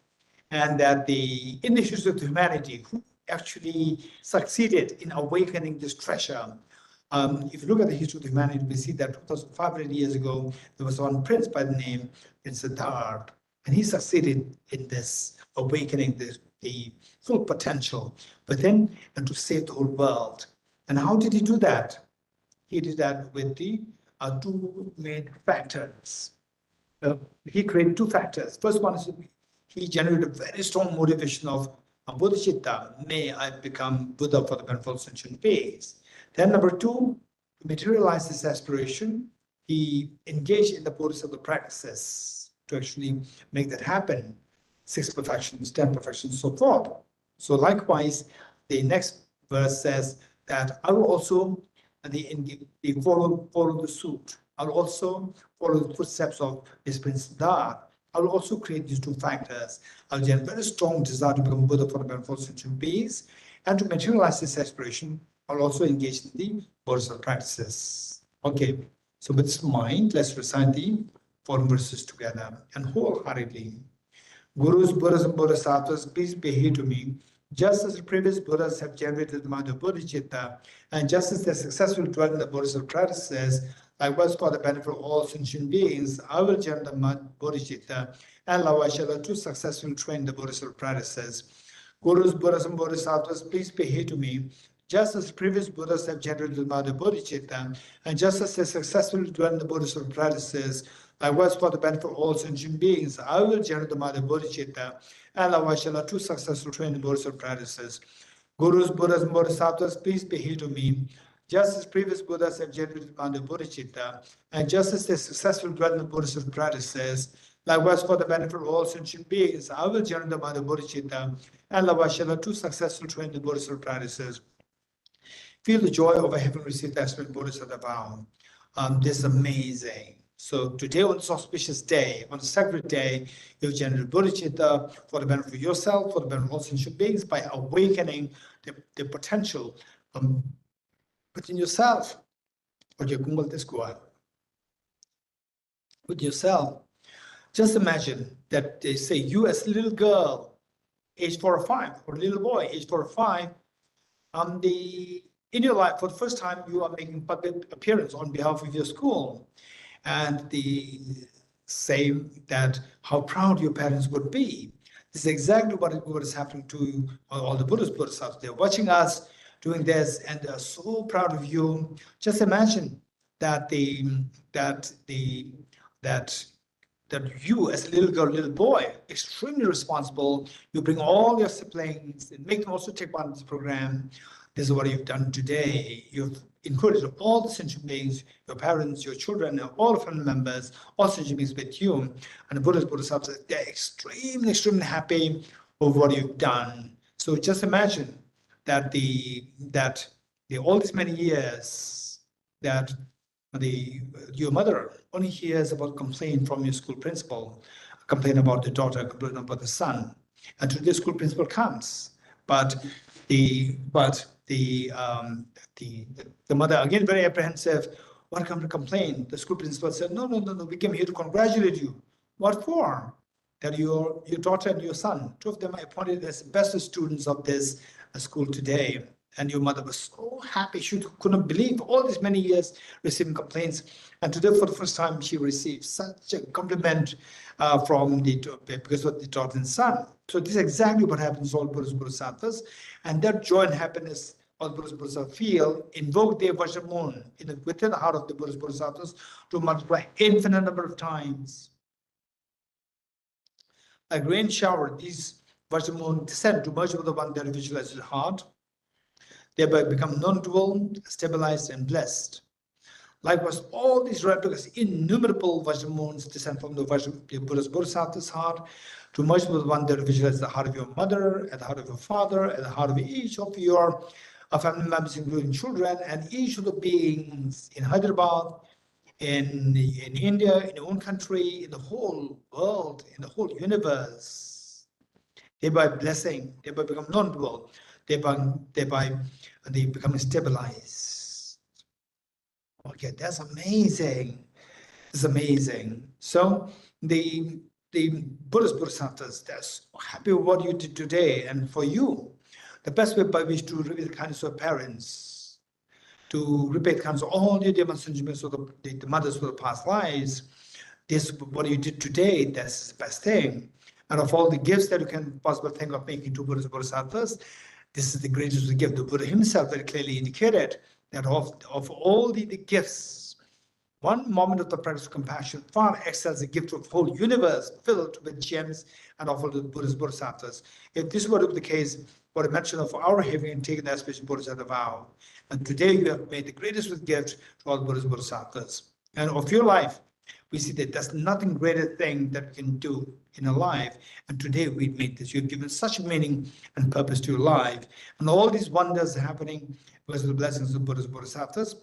And that the initiates of humanity who actually succeeded in awakening this treasure. If you look at the history of humanity, we see that 2,500 years ago, there was one prince by the name of Siddhartha. And he succeeded in this awakening the full potential within and to save the whole world. And how did he do that? He did that with the 2 main factors. He created 2 factors. First one is he generated a very strong motivation of bodhicitta. May I become Buddha for the benefit of sentient beings. Then number 2, to materialize this aspiration, he engaged in the bodhisattva practices to actually make that happen. 6 perfections, 10 perfections, so forth. So likewise, the next verse says that I will also follow the suit. I will also follow the footsteps of this Prince Siddhartha. I will also create these 2 factors. I will generate a very strong desire to become Buddha for the benefit of sentient beings. And to materialize this aspiration, I will also engage in the bodhisattva practices. Okay, so with this in mind, let's recite the 4 verses together and wholeheartedly. Gurus, Buddhas, and Bodhisattvas, peace be here to me. Just as the previous Buddhas have generated the mind of Bodhicitta, and just as they successfully dwell in the Bodhisattva practices, likewise for the benefit of all sentient beings, I will generate the mind of Bodhicitta, and likewise shall to successfully train the Bodhisattva practices. Gurus, Buddhas, and Bodhisattvas, please be here to me. just as previous Buddhas have generated the Lha Bab Düchen, and just as they successfully dwell in the Buddhist practices, likewise for the benefit of all sentient beings, I will generate the Lha Bab Düchen, and likewise shall two successful train the Buddhist practices. Gurus, Buddhas, and Bodhisattvas, please be here to me. Just as previous Buddhas have generated Lha Bab Düchen, and just as they successfully dwell in the Buddhist practices, likewise for the benefit of all sentient beings, I will generate the Lha Bab Düchen, and likewise shall two successful train the Buddhist practices. Feel the joy of having received that spirit Bodhisattva vow. This is amazing. So today, on this auspicious day, on the sacred day, you generate Bodhicitta for the benefit of yourself, for the benefit of all sentient beings, by awakening the potential within yourself. Within yourself. Just imagine that they say you as a little girl, age 4 or 5, or a little boy, age 4 or 5, in your life, for the first time, you are making public appearance on behalf of your school. And the same that how proud your parents would be. This is exactly what is happening to all the Buddhist Bodhisattvas. They're watching us doing this, and they're so proud of you. Just imagine that that you, as a little girl, little boy, extremely responsible. You bring all your siblings and make them also take part in this program. This is what you've done today. You've included all the sentient beings, your parents, your children, and all family members, all sentient beings with you. And the Buddhist Bodhisattvas, they're extremely, extremely happy over what you've done. So just imagine that all these many years that your mother only hears about complaint from your school principal, complain about the daughter, complain about the son, and today the school principal comes, but the mother again very apprehensive. What come to complain? The school principal said, no, we came here to congratulate you. What for? That your daughter and your son, two of them are appointed as best students of this school today. And your mother was so happy. She couldn't believe all these many years receiving complaints. And today, for the first time, she received such a compliment because of the daughter and son. So this is exactly what happens to all Buddhist Bodhisattvas. And that joy and happiness all Buddhist Bodhisattvas feel, invoke their Vajramoon within the heart of the Buddhist Bodhisattvas to multiply infinite number of times. Like rain shower, these Vajramoon descend to merge with the one that visualizes the heart, thereby become non-dual, stabilized, and blessed. Likewise, all these replicas, innumerable Vajramoons descend from the Buddhist Bodhisattva's heart to merge with one that visualizes the heart of your mother, at the heart of your father, at the heart of each of your family members, including children, and each of the beings in Hyderabad, in India, in your own country, in the whole world, in the whole universe, thereby blessing, thereby become non-dual, thereby they become stabilized. Okay, that's amazing. It's amazing. So the Buddhist Bodhisattvas, they're so happy with what you did today, and for you, the best way by which to repay the kindness of parents, to repay the kindness of all your dear mothers, of the mothers of the past lives. This what you did today, that's the best thing. And of all the gifts that you can possibly think of making to Buddhist Bodhisattvas, this is the greatest gift. The Buddha himself very clearly indicated that of all the gifts, one moment of the practice of compassion far excels the gift of the whole universe filled with gems and offered to the Buddhist Bodhisattvas. If this were to be the case, what I mentioned of our having taken that special Bodhisattva vow, and today you have made the greatest gift to all Buddhist Bodhisattvas. And of your life, we see that there's nothing greater thing that we can do in a life. And today we made this. You've given such meaning and purpose to your life. And all these wonders happening because of the blessings of Buddhist Bodhisattvas,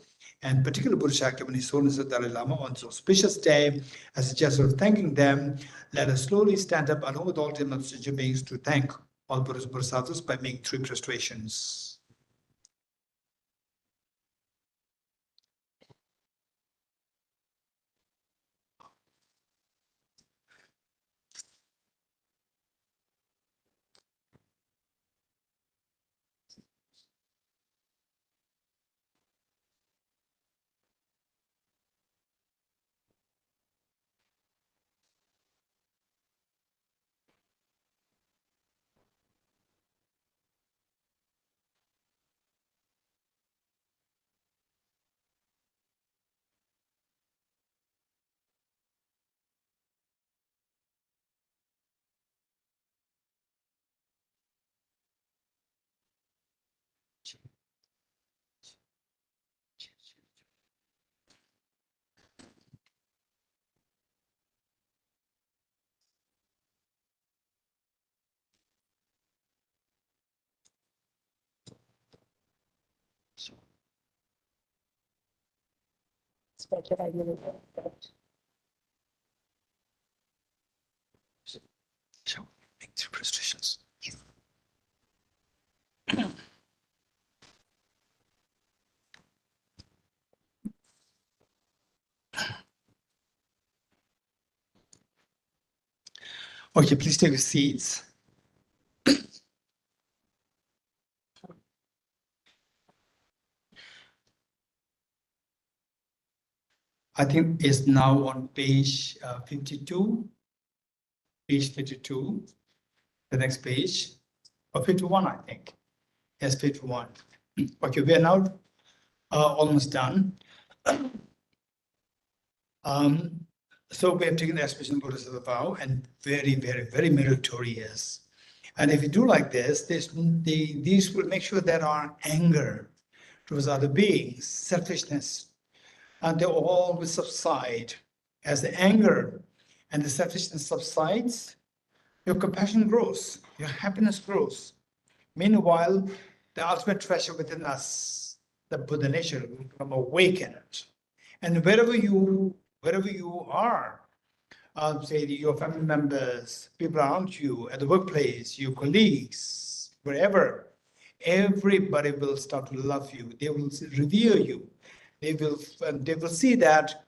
and particularly Buddha Shakyamuni and His Holiness the Dalai Lama on this auspicious day. As a gesture of thanking them, let us slowly stand up along with all the beings to thank all Buddhist Bodhisattvas by making 3 prostrations. Shall we make 3 prostrations? Okay, please take your seats. I think it's now on page 52. Page 52, the next page, or 51, I think. Yes, 51. Okay, we are now almost done. So we have taken the aspiration of Buddhist vow, and very, very, very meritorious. And if you do like this, these will make sure that our anger towards other beings, selfishness, and they all will subside. As the anger and the selfishness subsides, your compassion grows, your happiness grows. Meanwhile, the ultimate treasure within us, the Buddha nature, will become awakened. And wherever you are, say your family members, people around you, at the workplace, your colleagues, wherever, everybody will start to love you. They will revere you. They will see that,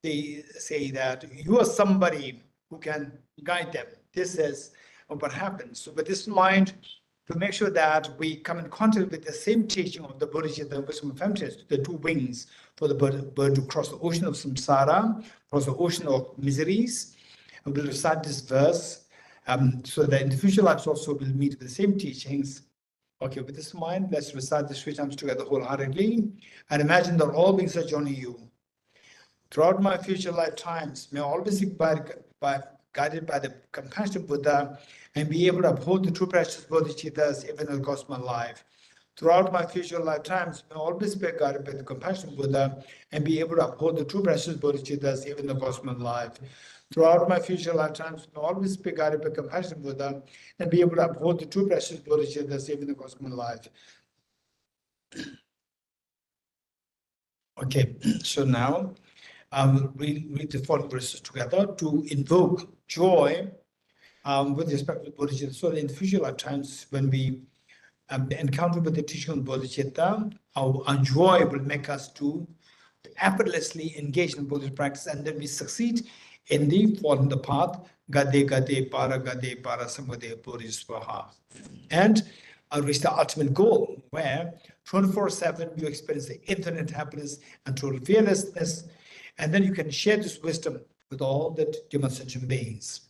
they say that you are somebody who can guide them. This is what happens. So with this in mind, to make sure that we come in contact with the same teaching of the Bodhicitta, the wisdom of emptiness, the 2 wings for the bird to cross the ocean of samsara, cross the ocean of miseries. And we'll recite this verse so that in the future lives also we'll meet with the same teachings. Okay, with this in mind, let's recite the 3 times together wholeheartedly and imagine that all beings are joining you. Throughout my future lifetimes, may I always be guided by the compassionate Buddha and be able to uphold the true precious bodhicittas even in the course of my life. Throughout my future lifetimes, may I always be guided by the compassionate Buddha and be able to uphold the true precious bodhicittas even in the course of my life. Throughout my future lifetimes, may I always be guided by compassionate Buddha and be able to uphold the true precious bodhicittas even in the course of my life. Okay, so now I will read the following verses together to invoke joy with respect to bodhicitta. So in future lifetimes, when we encounter with the teaching of bodhicitta, our joy will make us to effortlessly engage in Buddhist practice, and then we succeed in the following the path, gade para samade bodhisvaha, and reach the ultimate goal where 24/7 you experience the infinite happiness and total fearlessness, and then you can share this wisdom with all the human sentient beings.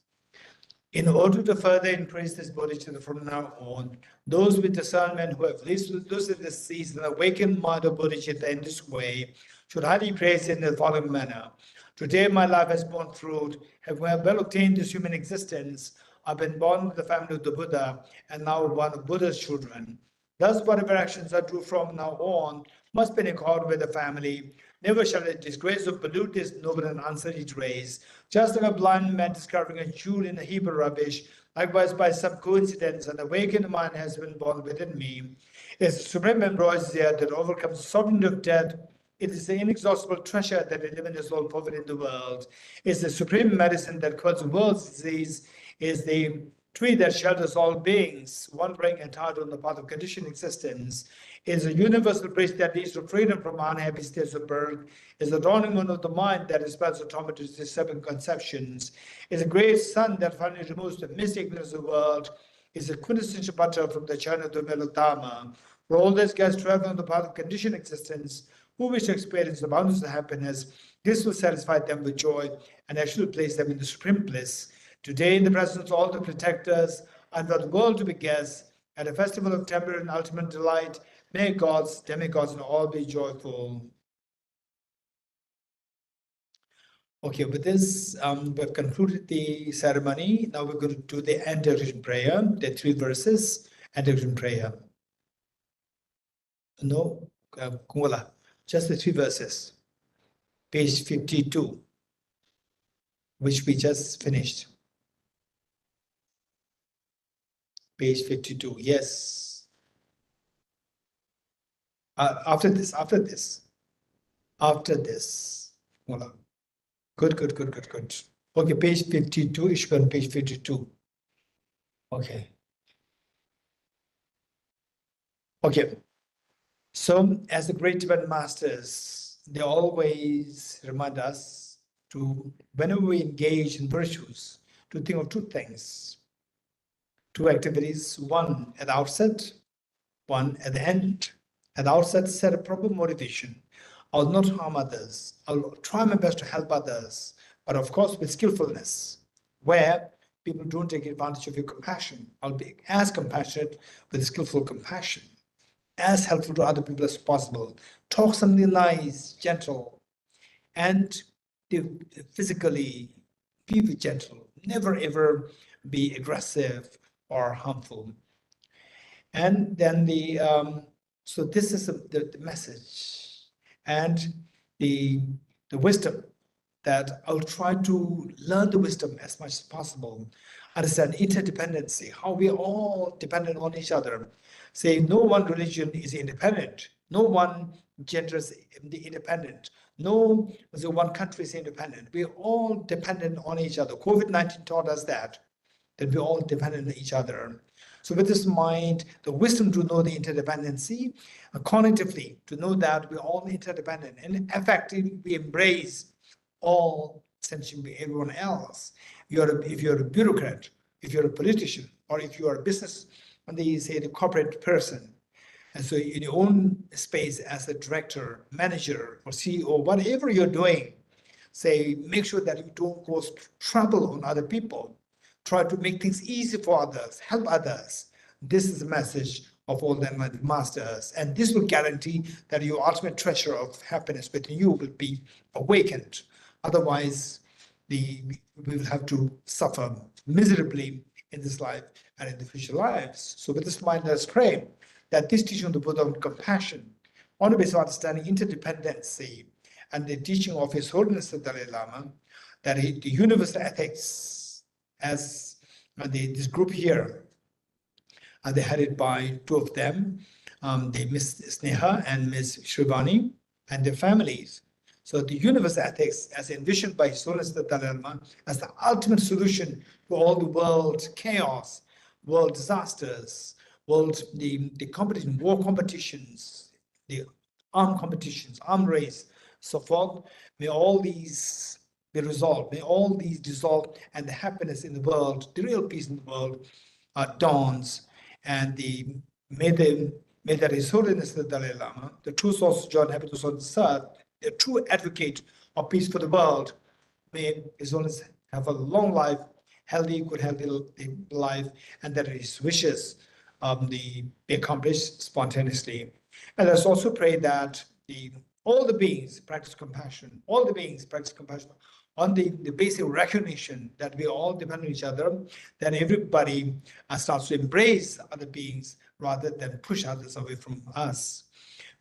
In order to further increase this bodhicitta from now on, those with discernment who have lucid the seas and awakened mind of bodhicitta in this way should highly praise it in the following manner. Today my life has borne fruit, have well obtained this human existence. I've been born with the family of the Buddha and now one of Buddha's children. Thus, whatever actions I do from now on must be in accord with the family. Never shall it disgrace or pollute this noble and unsullied race. Just like a blind man discovering a jewel in a heap of rubbish, likewise by some coincidence an awakened mind has been born within me. It is the supreme ambrosia that overcomes the sovereignty of death. It is the inexhaustible treasure that eliminates all poverty in the world. It is the supreme medicine that cures the world's disease. It is the tree that shelters all beings, wandering and tired on the path of conditioned existence. It is a universal bridge that leads to freedom from unhappy states of birth. It is the dawning moon of the mind that dispels the tormentors to 7 conceptions. It is a great sun that finally removes the mystic ignorance of the world. It is a quintessential butter from the china of the middle Dharma. For all these guys traveling on the path of conditioned existence, who wish to experience the boundless happiness, this will satisfy them with joy and actually place them in the supreme bliss. Today, in the presence of all the protectors and for the world to be guests at a festival of temporary and ultimate delight, may gods, demigods, and all be joyful. Okay, with this, we've concluded the ceremony. Now we're going to do the end-direction prayer, the 3 verses, end-direction prayer. No, Kungala, just the 3 verses. Page 52, which we just finished. Page 52, yes. After this. Hola. Good. Okay, page 52, you should be on page 52. Okay. Okay. So as the great Tibetan masters, they always remind us to, whenever we engage in virtues, to think of two things, two activities, one at the outset, one at the end. At the outset, set a proper motivation. I'll not harm others. I'll try my best to help others, but of course with skillfulness, where people don't take advantage of your compassion. I'll be as compassionate with skillful compassion, as helpful to other people as possible. Talk something nice, gentle, and physically be gentle. Never ever be aggressive or harmful. And then so this is the message and the wisdom that I'll try to learn the wisdom as much as possible. Understand interdependency, how we all dependent on each other. Say no one religion is independent, no one gender is independent, no one country is independent. We're all dependent on each other. COVID-19 taught us that we're all dependent on each other. So with this mind, the wisdom to know the interdependency, cognitively to know that we're all interdependent, and effectively we embrace all sentient being, everyone else. If you're a bureaucrat, if you're a politician, or if you are a business, and they say the corporate person, and so in your own space as a director, manager, or CEO, whatever you're doing, say make sure that you don't cause trouble on other people. Try to make things easy for others, help others. This is the message of all the masters, and this will guarantee that your ultimate treasure of happiness within you will be awakened. Otherwise, we will have to suffer miserably in this life and in the future lives. So with this mind, let's pray that this teaching of the Buddha on compassion, on the basis of understanding interdependency, and the teaching of His Holiness the Dalai Lama, that the universal ethics, as this group here, they're headed by two of them, Miss Sneha and Miss Shrivani, and their families. So the universal ethics, as envisioned by His Holiness the Dalai Lama, as the ultimate solution to all the world chaos, world disasters, the competition, war competitions, the armed competitions, arm race, so forth. May all these be resolved. May all these dissolve, and the happiness in the world, the real peace in the world, dawns. And may that His Holiness the Dalai Lama, the true source of joy and happiness on this earth, the true advocate of peace for the world, may His Holiness have a long life, healthy life, and that His wishes be accomplished spontaneously. And let's also pray that all the beings practice compassion. All the beings practice compassion on the basic recognition that we all depend on each other, that everybody starts to embrace other beings rather than push others away from us.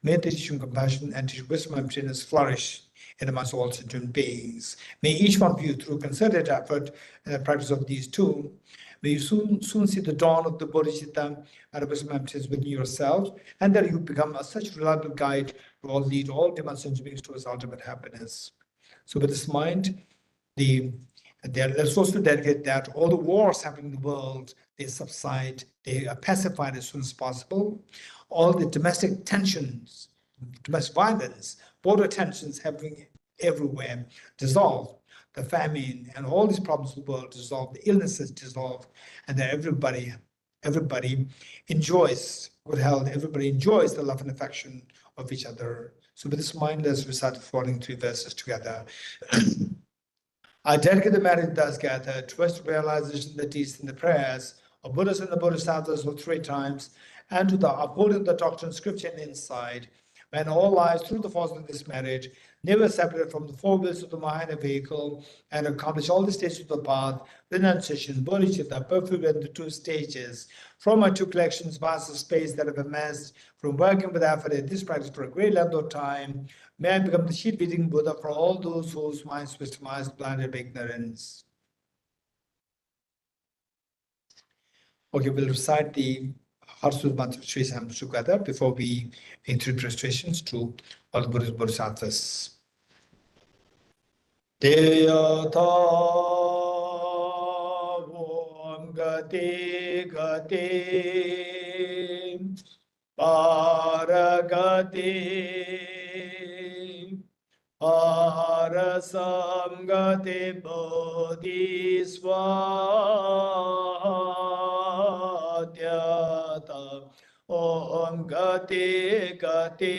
May the teaching compassion and teaching wisdom and gentleness flourish in amongst all sentient beings. May each one of you, through concerted effort and the practice of these two, may you soon see the dawn of the Bodhicitta and wisdom and gentleness within yourself, and that you become such reliable guide to all lead all divine sentient beings towards ultimate happiness. So with this mind, let's also dedicate that all the wars happening in the world, they subside, they are pacified as soon as possible. All the domestic tensions, domestic violence, border tensions happening everywhere dissolve. The famine and all these problems in the world dissolve, the illnesses dissolve, and that everybody enjoys good health, everybody enjoys the love and affection of each other. So with this mind, let's recite the following 3 verses together. I dedicate the merit thus gathered towards the realization, the deeds, and the prayers of Buddhas and the Bodhisattvas for 3 times, and to the upholding of the doctrine, scripture, and insight, when all lives through the force of this merit, never separate from the 4 wheels of the Mahayana vehicle, and accomplish all the stages of the path, renunciation, bodhicitta, perfect in the 2 stages. From my 2 collections, vast space that have amassed from working with effort in this practice for a great length of time, may I become the sheet-beating Buddha for all those whose minds wisdomized, blinded by ignorance. Okay, we'll recite the Harsul Mantra Sri Sam together before we enter prostrations to all the Buddhist Bodhisattvas. Deyata Om Gati Gati Paragati Parasamgati Bodhisvatyata Om Gati Gati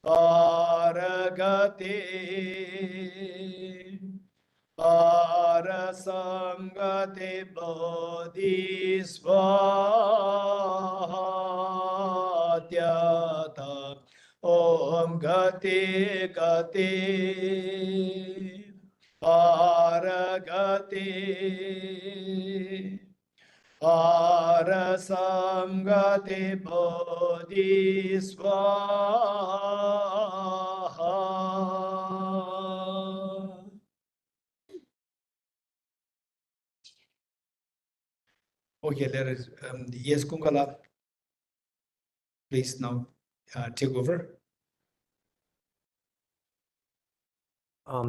Paragati Parasamgati Bodhisvatyata Om Gati Gati Paragati Parasamgati Bodhisvaha. Okay, there is yes, Kungala. Please now take over.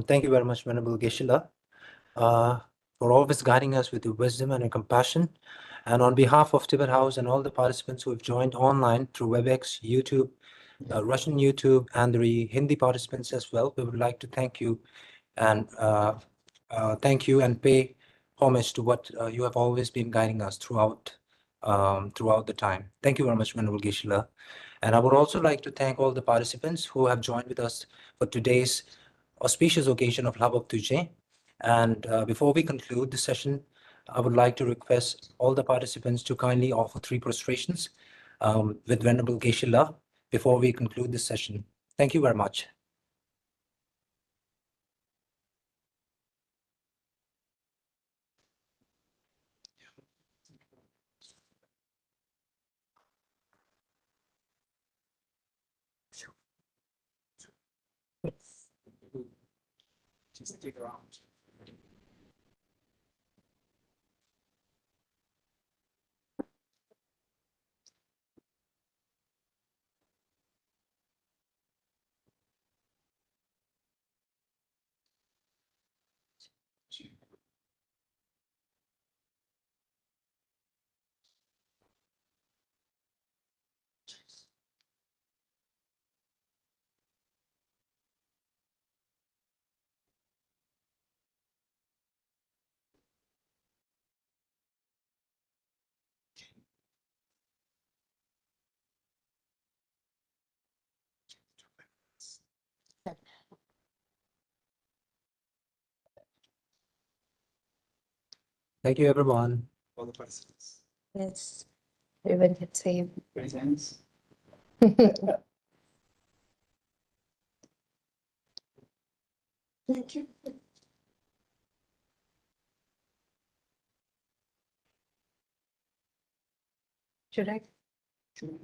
Thank you very much, Venerable Geshe-la, for always guiding us with your wisdom and your compassion. And on behalf of Tibet House and all the participants who have joined online through WebEx, YouTube, Russian YouTube, and the Hindi participants as well, we would like to thank you and pay homage to what you have always been guiding us throughout the time. Thank you very much, Venerable Geshe-la. And I would also like to thank all the participants who have joined with us for today's auspicious occasion of Lha Bab Düchen. And before we conclude the session, I would like to request all the participants to kindly offer 3 prostrations with Venerable Geshe-la before we conclude this session. Thank you very much.
Just stick around.
Thank you, everyone.
All the participants.
Yes, everyone can say.
Raise hands.
Thank you. Should I?